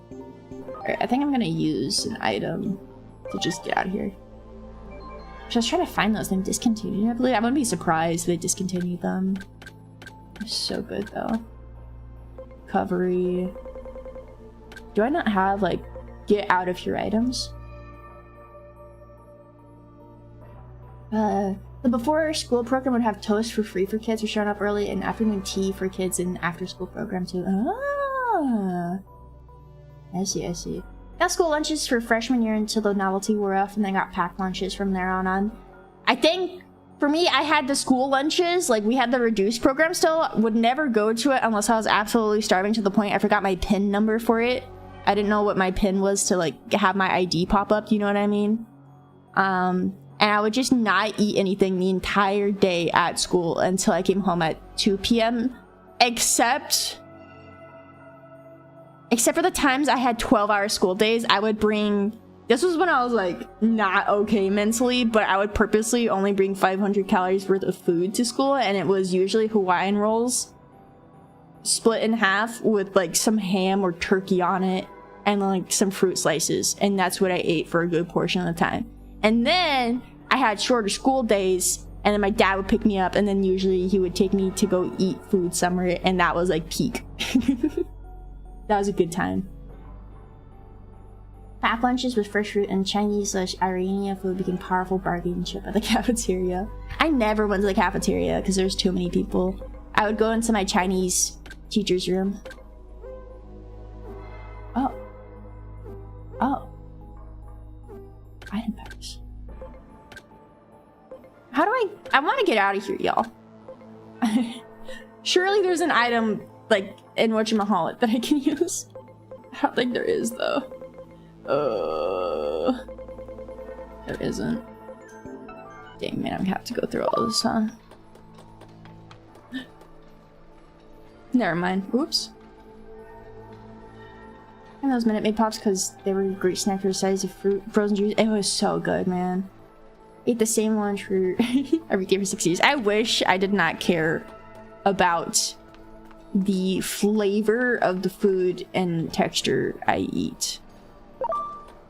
Alright, I think I'm gonna use an item to just get out of here. Just trying to find those. They're discontinued, I believe. I wouldn't be surprised if they discontinued them. They're so good though. Recovery. Do I not have like get out of here items? The before school program would have toast for free for kids who showed up early and afternoon tea for kids in after school program too. Ah, I see. Got school lunches for freshman year until the novelty wore off, and then got packed lunches from there on. I think for me, I had the school lunches, like we had the reduced program still, would never go to it unless I was absolutely starving to the point I forgot my PIN number for it. I didn't know what my PIN was to like have my ID pop up, you know what I mean? And I would just not eat anything the entire day at school until I came home at 2 p.m. Except for the times I had 12-hour school days, I would bring... This was when I was like not okay mentally, but I would purposely only bring 500 calories worth of food to school, and it was usually Hawaiian rolls split in half with like some ham or turkey on it and like some fruit slices, and that's what I ate for a good portion of the time. And then I had shorter school days, and then my dad would pick me up, and then usually he would take me to go eat food somewhere, and that was like peak. That was a good time. Packed lunches with fresh fruit and Chinese/Iranian food became powerful bargaining chip at the cafeteria. I never went to the cafeteria because there's too many people. I would go into my Chinese teacher's room. Oh. Item packs. How do I want to get out of here, y'all. Surely there's an item like in whatchamacallit that I can use. I don't think there is though. There isn't. Dang man, I'm gonna have to go through all this, huh? Never mind. Oops. And those Minute Maid Pops because they were a great snack for the size of fruit, frozen juice. It was so good, man. Ate the same lunch for every day for 6 years. I wish I did not care about the flavor of the food and texture I eat.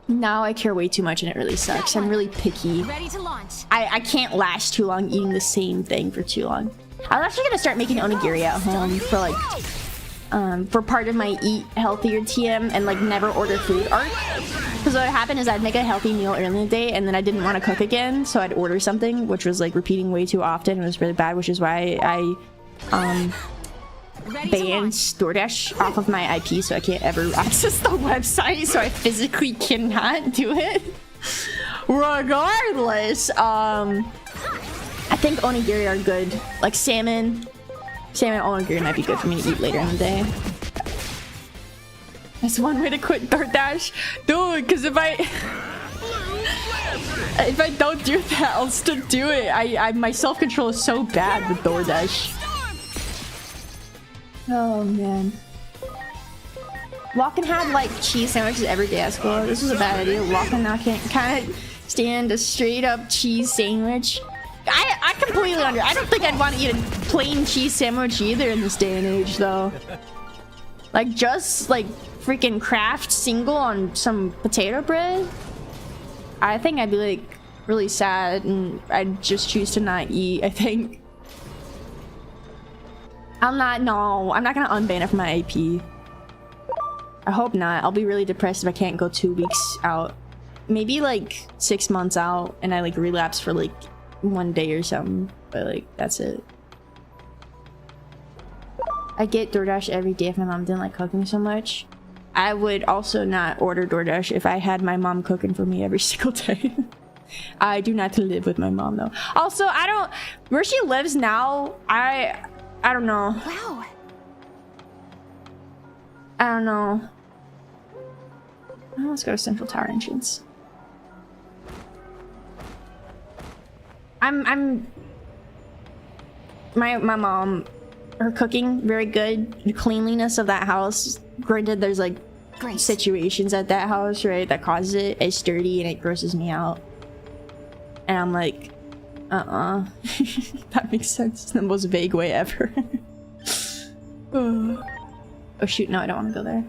Now I care way too much and it really sucks. I'm really picky. Ready to launch. I can't last too long eating the same thing for too long. I was actually gonna start making onigiri at home for like for part of my eat healthier TM and like never order food arc. Because what would happen is I'd make a healthy meal early in the day and then I didn't want to cook again, so I'd order something, which was like repeating way too often. It was really bad, which is why I banned DoorDash off of my IP, so I can't ever access the website, so I physically cannot do it. Regardless, I think onigiri are good. Like salmon onigiri might be good for me to eat later in the day. That's one way to quit DoorDash, dude. Because if I don't do that, I'll still do it. My self-control is so bad with DoorDash. Oh man. Lachlan had like cheese sandwiches every day at school. This was a bad idea. Lachlan now can't kind of stand a straight up cheese sandwich. I completely I don't think I'd want to eat a plain cheese sandwich either in this day and age though. Like just like freaking Kraft single on some potato bread. I think I'd be like really sad and I'd just choose to not eat, I think. I'm not gonna unban it from my AP. I hope not. I'll be really depressed if I can't go 2 weeks out. Maybe like 6 months out and I like relapse for like 1 day or something. But like, that's it. I get DoorDash every day if my mom didn't like cooking so much. I would also not order DoorDash if I had my mom cooking for me every single day. I do not live with my mom though. Also, where she lives now, I don't know. Wow. I don't know. Oh, let's go to Central Tower entrance. My mom, her cooking very good. The cleanliness of that house. Granted, there's like situations at that house, right, that causes it. It's dirty and it grosses me out. And I'm like, that makes sense in the most vague way ever. Oh shoot, no, I don't want to go there.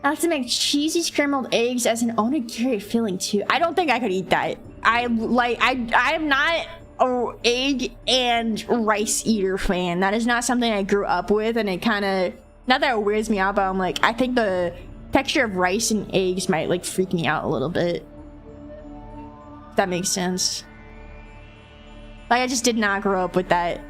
I have to make cheesy scrambled eggs as an onigiri filling too. I don't think I could eat that. I am not a egg and rice eater fan. That is not something I grew up with, and it kind of, not that it weirds me out, but I'm like, I think the texture of rice and eggs might like freak me out a little bit. If that makes sense. Like, I just did not grow up with that.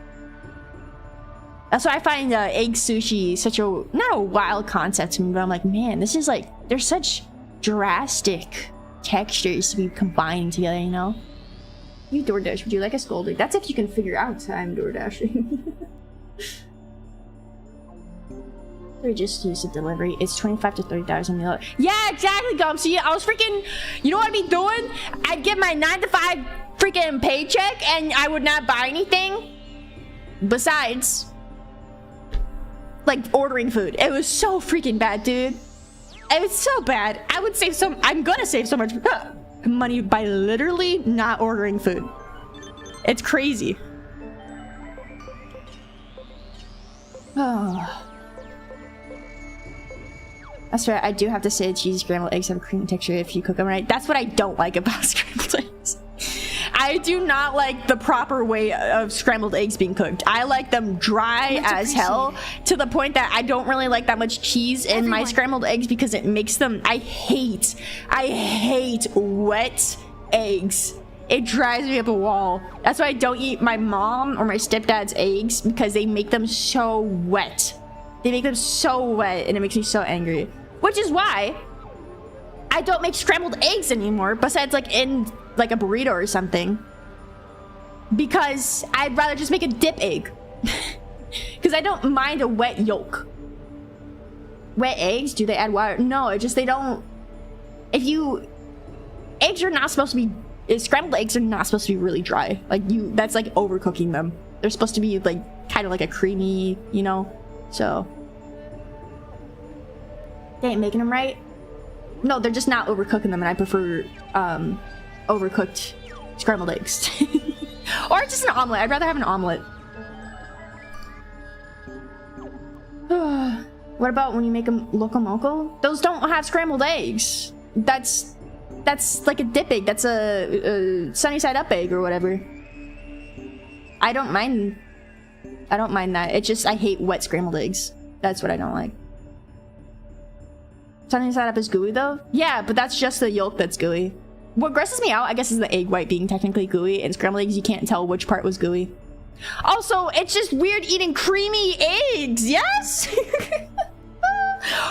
That's why I find egg sushi such a, not a wild concept to me, but I'm like, man, this is like, there's such drastic textures to be combining together, you know? You DoorDash, would you like a scolding? That's if you can figure out time DoorDashing. Or just use a delivery. It's $25 to $30 Yeah, exactly, Gumsy. I was freaking, you know what I'd be doing? I'd get my 9 to 5 freaking paycheck and I would not buy anything besides like ordering food. It was so freaking bad, dude. It was so bad. I would save I'm gonna save so much money by literally not ordering food. It's crazy. Oh. That's right, I do have to say the cheesy scrambled eggs have a creamy texture if you cook them right. That's what I don't like about scrambled eggs. I do not like the proper way of scrambled eggs being cooked. I like them dry as hell, to the point that I don't really like that much cheese in my scrambled eggs because it makes them, I hate wet eggs. It drives me up a wall. That's why I don't eat my mom or my stepdad's eggs, because they make them so wet. They make them so wet and it makes me so angry. Which is why I don't make scrambled eggs anymore, besides like in like a burrito or something. Because I'd rather just make a dip egg. Because I don't mind a wet yolk. Wet eggs, do they add water? No, it's just they don't. Eggs are not supposed to be, scrambled eggs are not supposed to be really dry. Like that's like overcooking them. They're supposed to be like kind of like a creamy, you know? So they ain't making them right. No, they're just not overcooking them, and I prefer overcooked scrambled eggs. Or just an omelet. I'd rather have an omelet. What about when you make them loco moco? Those don't have scrambled eggs. That's like a dip egg. That's a sunny side up egg or whatever. I don't mind that. It's just I hate wet scrambled eggs. That's what I don't like. Sunny side up is gooey though? Yeah, but that's just the yolk that's gooey. What grosses me out, I guess, is the egg white being technically gooey, and scrambled eggs, you can't tell which part was gooey. Also, it's just weird eating creamy eggs, yes?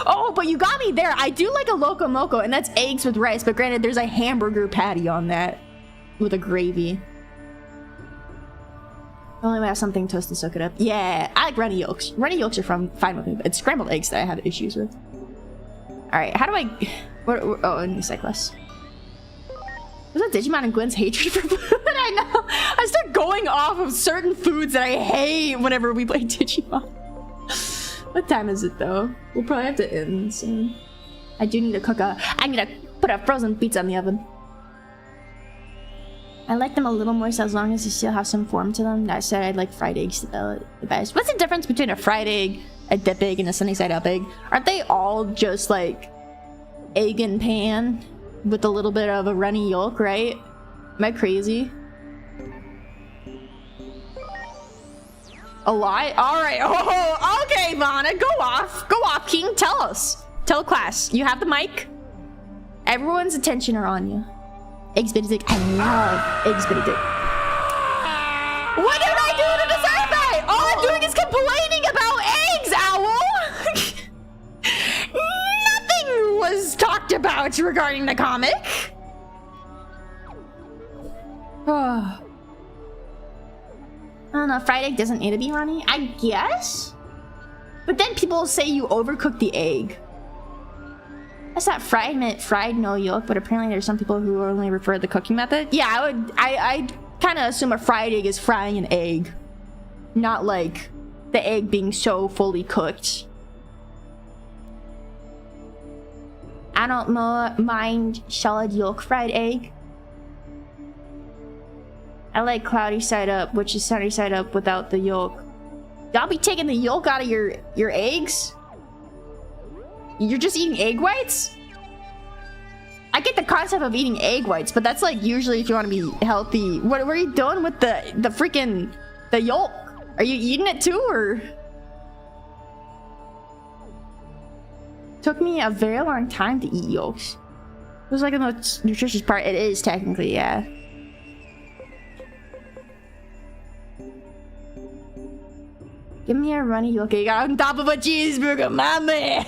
Oh, but you got me there. I do like a loco moco, and that's eggs with rice, but granted, there's a hamburger patty on that with a gravy. Only way I have something toast to soak it up. Yeah, I like runny yolks. Runny yolks are fine with me, but it's scrambled eggs that I have issues with. Alright, how do I... oh, a new cyclist. Was that Digimon and Gwen's hatred for food? I know. I start going off of certain foods that I hate whenever we play Digimon. What time is it though? We'll probably have to end soon. I do need to cook I need to put a frozen pizza in the oven. I like them a little more so as long as they still have some form to them. I said I'd like fried eggs the best. What's the difference between a fried egg, a dip egg, and a sunny side up egg? Aren't they all just like egg and pan with a little bit of a runny yolk, right? Am I crazy? A lot? Alright. Oh, okay, Vana. Go off. Go off, King. Tell us. Tell the class. You have the mic. Everyone's attention are on you. Eggs Benedict. I love Eggs Benedict. What did I do to deserve that? All I'm doing is complaining about eggs, Owl. Nothing was talked about regarding the comic. Oh. I don't know, fried egg doesn't need to be runny, I guess? But then people say you overcook the egg. That's not fried meant fried no yolk, but apparently there's some people who only refer to the cooking method. Yeah, I kind of assume a fried egg is frying an egg. Not like the egg being so fully cooked. I don't mind solid yolk fried egg. I like cloudy side up, which is sunny side up without the yolk. Y'all be taking the yolk out of your eggs? You're just eating egg whites? I get the concept of eating egg whites, but that's like usually if you want to be healthy. What are you doing with the freaking the yolk? Are you eating it too, or? Took me a very long time to eat yolks. It was like the most nutritious part. It is technically, yeah. Give me a runny yolk egg on top of a cheeseburger, my man.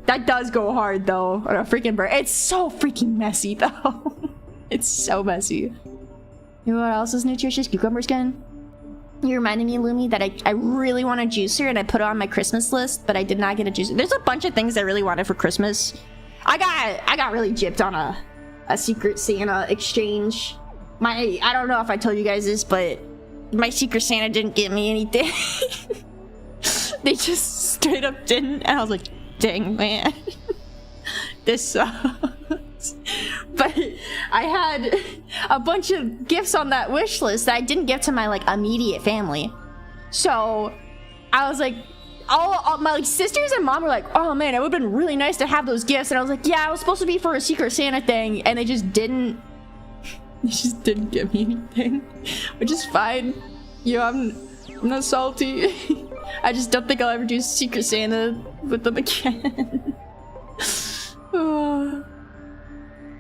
That does go hard though on a freaking burger. It's so freaking messy though. It's so messy. You know what else is nutritious? Cucumber skin. You reminded me, Lumi, that I really want a juicer and I put it on my Christmas list, but I did not get a juicer. There's a bunch of things I really wanted for Christmas. I got really gypped on a Secret Santa exchange. I don't know if I told you guys this, but my Secret Santa didn't give me anything. They just straight up didn't, and I was like, dang, man. This sucks. But I had a bunch of gifts on that wish list that I didn't give to my like immediate family. So I was like, all my like sisters and mom were like, oh man, it would have been really nice to have those gifts. And I was like, yeah, I was supposed to be for a Secret Santa thing, and they just didn't. They just didn't give me anything, which is fine. You know, I'm not salty. I just don't think I'll ever do Secret Santa with them again.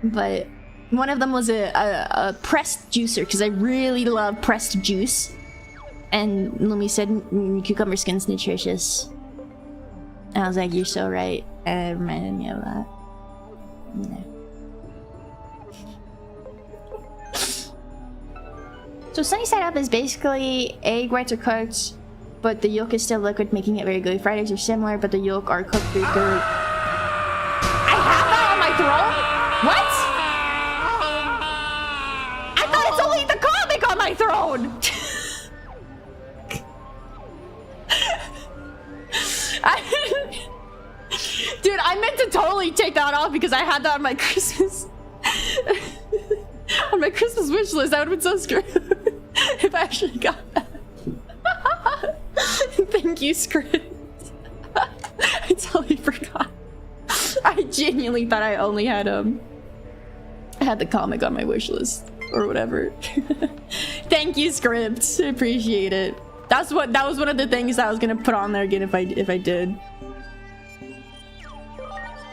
But one of them was a pressed juicer, because I really love pressed juice. And Lumi said cucumber skin's nutritious. And I was like, you're so right. And it reminded me of that. Yeah. So sunny side up is basically egg whites are cooked, but the yolk is still liquid, making it very good. Fried eggs are similar, but the yolk are cooked through third. I have that on my throne? What? I thought it's only the comic on my throne! Dude, I meant to totally take that off because I had that on my Christmas on my Christmas wish list. I would have been so screwed if I actually got that. Thank you, script. I totally forgot. I genuinely thought I only had the comic on my wish list or whatever. Thank you, script. Appreciate it. That was one of the things that I was gonna put on there again if I did.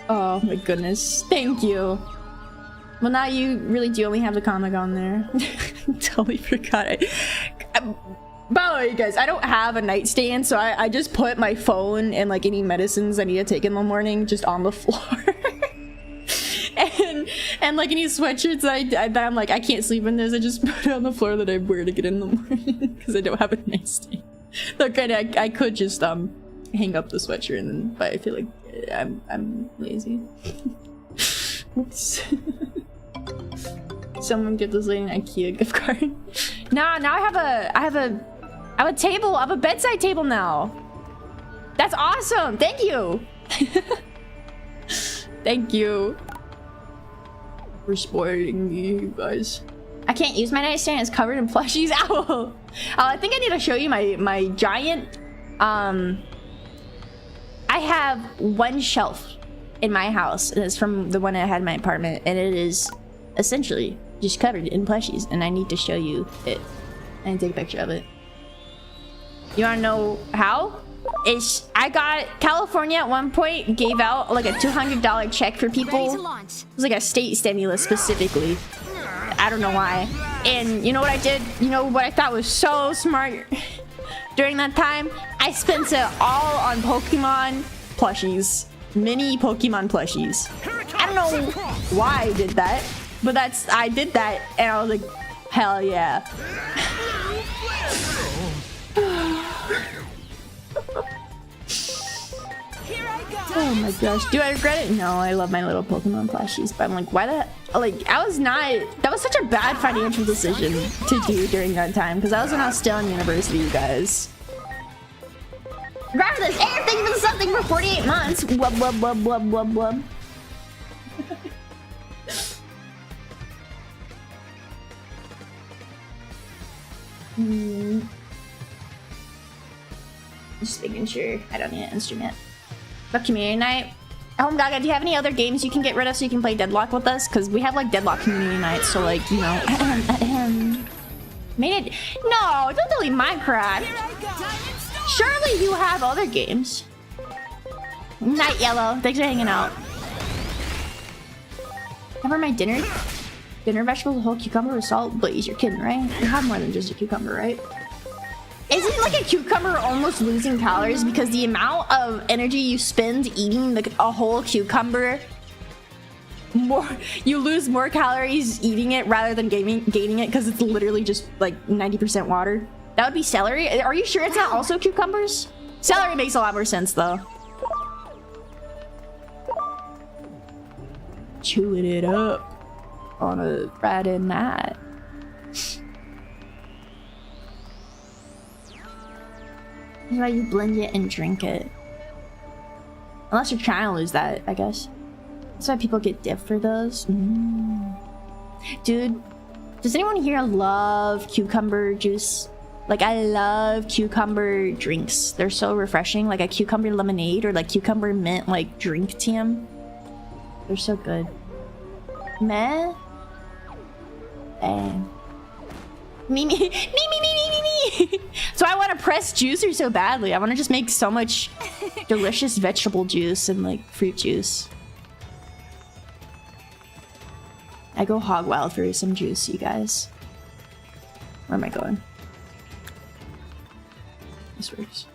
Oh my goodness. Thank you. Well, now you really do only have the comic on there. Totally forgot it. By the way, guys, I don't have a nightstand, so I just put my phone and like any medicines I need to take in the morning just on the floor. and like any sweatshirts that I'm like, I can't sleep in this, I just put it on the floor that I wear to get in the morning because I don't have a nightstand. Though kind of I could just hang up the sweatshirt and then, but I feel like I'm lazy. Oops. Someone get this lady an IKEA gift card. Now I have a table. I have a bedside table now. That's awesome. Thank you. Thank you for spoiling me, you guys. I can't use my nightstand. It's covered in plushies. Ow. I think I need to show you my giant. I have one shelf in my house, and it's from the one I had in my apartment, and it is essentially just covered in plushies, and I need to show you it. I need to take a picture of it. You wanna know how? I got California at one point gave out like a $200 check for people. It was like a state stimulus specifically. I don't know why. And you know what I did? You know what I thought was so smart during that time? I spent it all on Pokemon plushies. Mini Pokemon plushies. I don't know why I did that, but I did that, and I was like, hell yeah. Oh my gosh, do I regret it? No, I love my little Pokemon plushies, but I'm like, why that? Like, that was such a bad financial decision to do during that time, because that was when I was still in university, you guys. Regardless, everything's been something for 48 months. Wub, wub, wub, wub, wub, wub. Just making sure I don't need an instrument. But community night. Oh my god, do you have any other games you can get rid of so you can play Deadlock with us? Because we have like Deadlock community nights, so like, you know. Made it. No, don't delete Minecraft. Surely you have other games. Night Yellow, thanks for hanging out. Remember my dinner? Dinner vegetables, a whole cucumber with salt? Blaze, you're kidding, right? You have more than just a cucumber, right? Isn't like a cucumber almost losing calories because the amount of energy you spend eating a whole cucumber, you lose more calories eating it rather than gaining it because it's literally just like 90% water. That would be celery. Are you sure it's not also cucumbers? Celery makes a lot more sense though. Chewing it up on a Friday night. That's why you blend it and drink it. Unless you're trying to lose that, I guess. That's why people get dip for those. Dude, does anyone here love cucumber juice? Like, I love cucumber drinks. They're so refreshing. Like a cucumber lemonade or like cucumber mint like drink TM. They're so good. Meh? Dang. Me. So I want to press juicer so badly. I want to just make so much delicious vegetable juice and like fruit juice. I go hog wild for some juice, you guys. Where am I going? This works.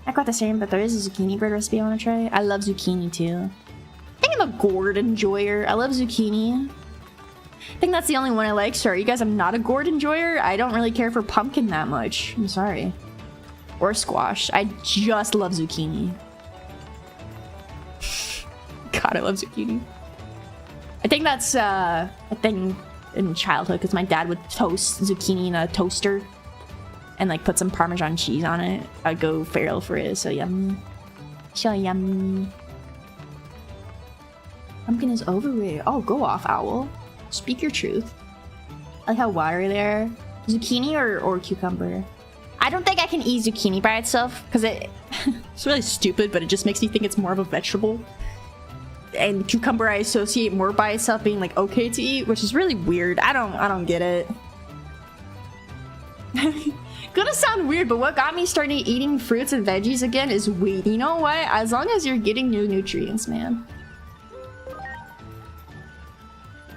I got the same, but there is a zucchini bread recipe I want to try. I love zucchini too. I think I'm a gourd enjoyer. I love zucchini. I think that's the only one I like. Sorry, you guys, I'm not a gourd enjoyer. I don't really care for pumpkin that much. I'm sorry. Or squash. I just love zucchini. God, I love zucchini. I think that's a thing in childhood because my dad would toast zucchini in a toaster and like put some Parmesan cheese on it. I'd go feral for it. So yummy. So yummy. Pumpkin is overrated. Oh, go off, Owl. Speak your truth. I like how watery there. Zucchini or cucumber? I don't think I can eat zucchini by itself because it's really stupid, but it just makes me think it's more of a vegetable. And cucumber I associate more by itself being like okay to eat, which is really weird. I don't get it. Gonna sound weird, but what got me started eating fruits and veggies again is weed. You know what? As long as you're getting new nutrients, man.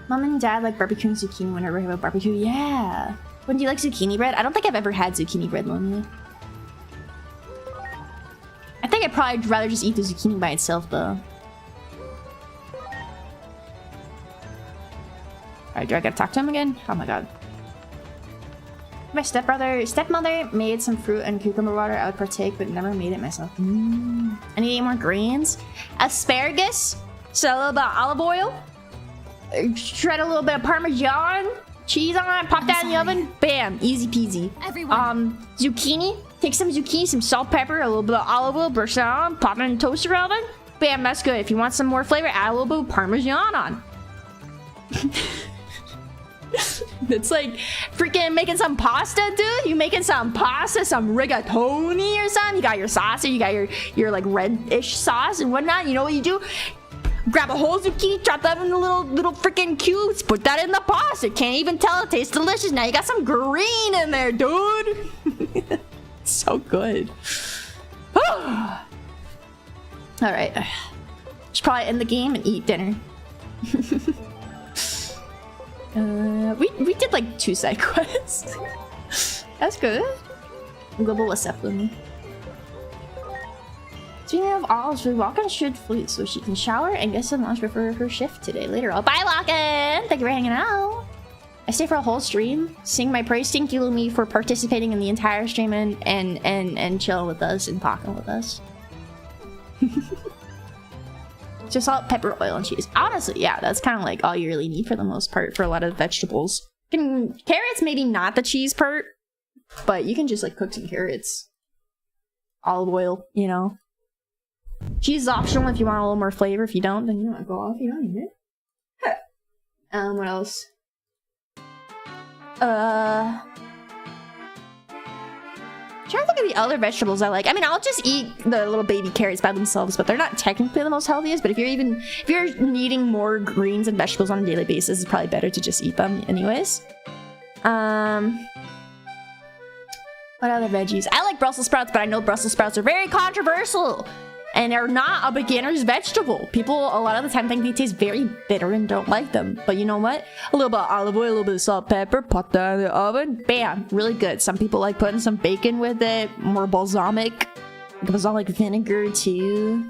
Mom and Dad like barbecue and zucchini whenever we have a barbecue. Yeah. When do you like zucchini bread? I don't think I've ever had zucchini bread, Lonely. I think I'd probably rather just eat the zucchini by itself, though. Alright, do I gotta talk to him again? Oh my god. My stepmother made some fruit and cucumber water. I would partake, but never made it myself. I need to eat more greens. Asparagus. So a little bit of olive oil. Shred a little bit of Parmesan. Cheese on it. Pop that in the oven. Bam. Easy peasy. Everyone. Zucchini. Take some zucchini, some salt, pepper, a little bit of olive oil. Brush it on. Pop it in the toaster oven. Bam. That's good. If you want some more flavor, add a little bit of Parmesan on. It's like freaking making some pasta, dude. You making some pasta, some rigatoni or something. You got your sauce, or you got your like reddish sauce and whatnot. You know what you do? Grab a whole zucchini, chop that into little freaking cubes, put that in the pasta. Can't even tell. It tastes delicious. Now you got some green in there, dude. So good. All right. Should probably end the game and eat dinner. We did like 2 side quests. That's good. Global assembly. Speaking of Olives, Walken should fleet so she can shower and get some lunch before her shift today. Later. Oh, bye, Walken! Thank you for hanging out. I stay for a whole stream, sing my praise. Thank you, Lumi, for participating in the entire stream and chilling with us and talking with us. Just salt, pepper, oil, and cheese. Honestly, yeah, that's kind of like all you really need for the most part for a lot of vegetables. Carrots, maybe not the cheese part, but you can just like cook some carrots. Olive oil, you know. Cheese is optional if you want a little more flavor. If you don't, then you don't go off. You don't need it. What else? Trying to think of the other vegetables I like. I mean, I'll just eat the little baby carrots by themselves, but they're not technically the most healthiest. But if you're needing more greens and vegetables on a daily basis, it's probably better to just eat them anyways. What other veggies? I like Brussels sprouts, but I know Brussels sprouts are very controversial. And they're not a beginner's vegetable. People a lot of the time think they taste very bitter and don't like them. But you know what? A little bit of olive oil, a little bit of salt, pepper, pop that in the oven. Bam! Really good. Some people like putting some bacon with it. More balsamic vinegar too.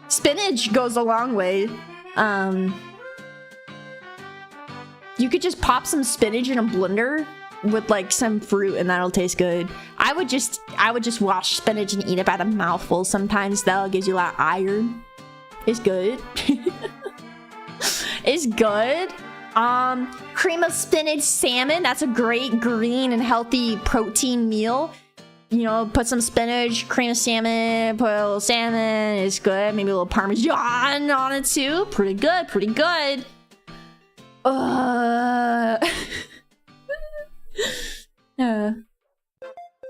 Spinach goes a long way. You could just pop some spinach in a blender with like some fruit and that'll taste good. I would just wash spinach and eat it by the mouthful sometimes. That gives you a lot of iron. It's good. It's good. Cream of spinach salmon. That's a great green and healthy protein meal. You know, put some spinach, cream of salmon, put a little salmon. It's good. Maybe a little Parmesan on it too. Pretty good. Pretty good.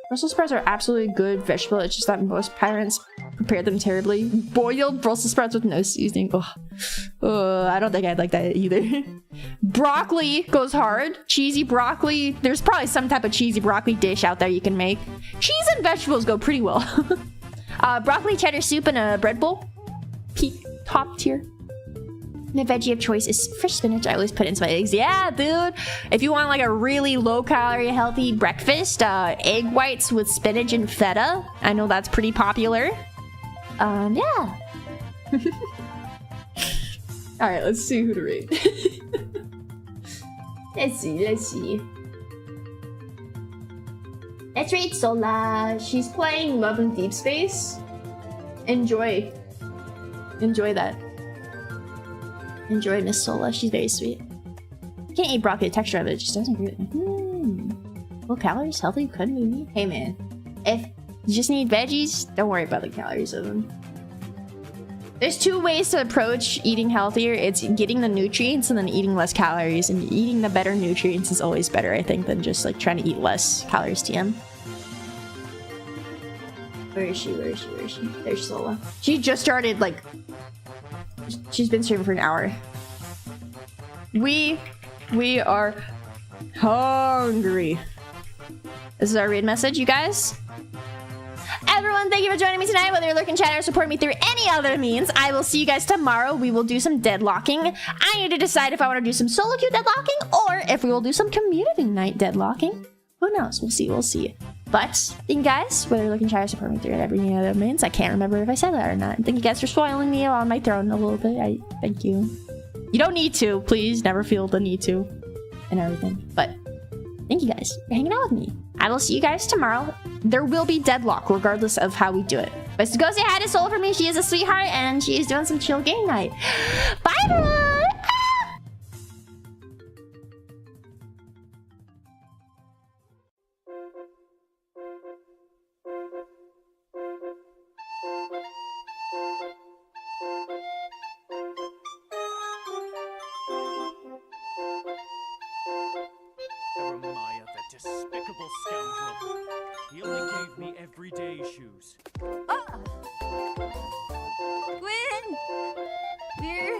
Brussels sprouts are absolutely good vegetable. It's just that most parents prepare them terribly. Boiled Brussels sprouts with no seasoning. I don't think I'd like that either. Broccoli goes hard. Cheesy broccoli. There's probably some type of cheesy broccoli dish out there you can make. Cheese and vegetables go pretty well. Broccoli cheddar soup in a bread bowl. Peak top tier. The veggie of choice is fresh spinach. I always put in some eggs. Yeah, dude. If you want like a really low-calorie, healthy breakfast, egg whites with spinach and feta. I know that's pretty popular. Yeah. All right, let's see who to rate. Let's see. Let's rate Sola. She's playing Love in Deep Space. Enjoy that. Enjoy Miss Sola. She's very sweet. I can't eat broccoli. The texture of it just doesn't agree with me. Low calories, healthy, couldn't be me. Hey man, if you just need veggies, don't worry about the calories of them. There's two ways to approach eating healthier. It's getting the nutrients and then eating less calories. And eating the better nutrients is always better, I think, than just like trying to eat less calories. TM. Where is she? Where is she? Where is she? There's Sola. She just started, like... She's been streaming for an hour. We are hungry. This is our raid message, you guys. Everyone, thank you for joining me tonight. Whether you're lurking, chat, or support me through any other means, I will see you guys tomorrow. We will do some deadlocking. I need to decide if I want to do some solo queue deadlocking or if we will do some community night deadlocking. Who knows? We'll see. We'll see. But thank you guys. Whether you're looking, try to support me through every other means. I can't remember if I said that or not. Thank you guys for spoiling me on my throne a little bit. I thank you. You don't need to. Please never feel the need to. And everything. But thank you guys for hanging out with me. I will see you guys tomorrow. There will be deadlock regardless of how we do it. But go say hi to Soul for me. She is a sweetheart and she is doing some chill game night. Bye everyone! Jeremiah, the despicable scoundrel. He only gave me everyday shoes.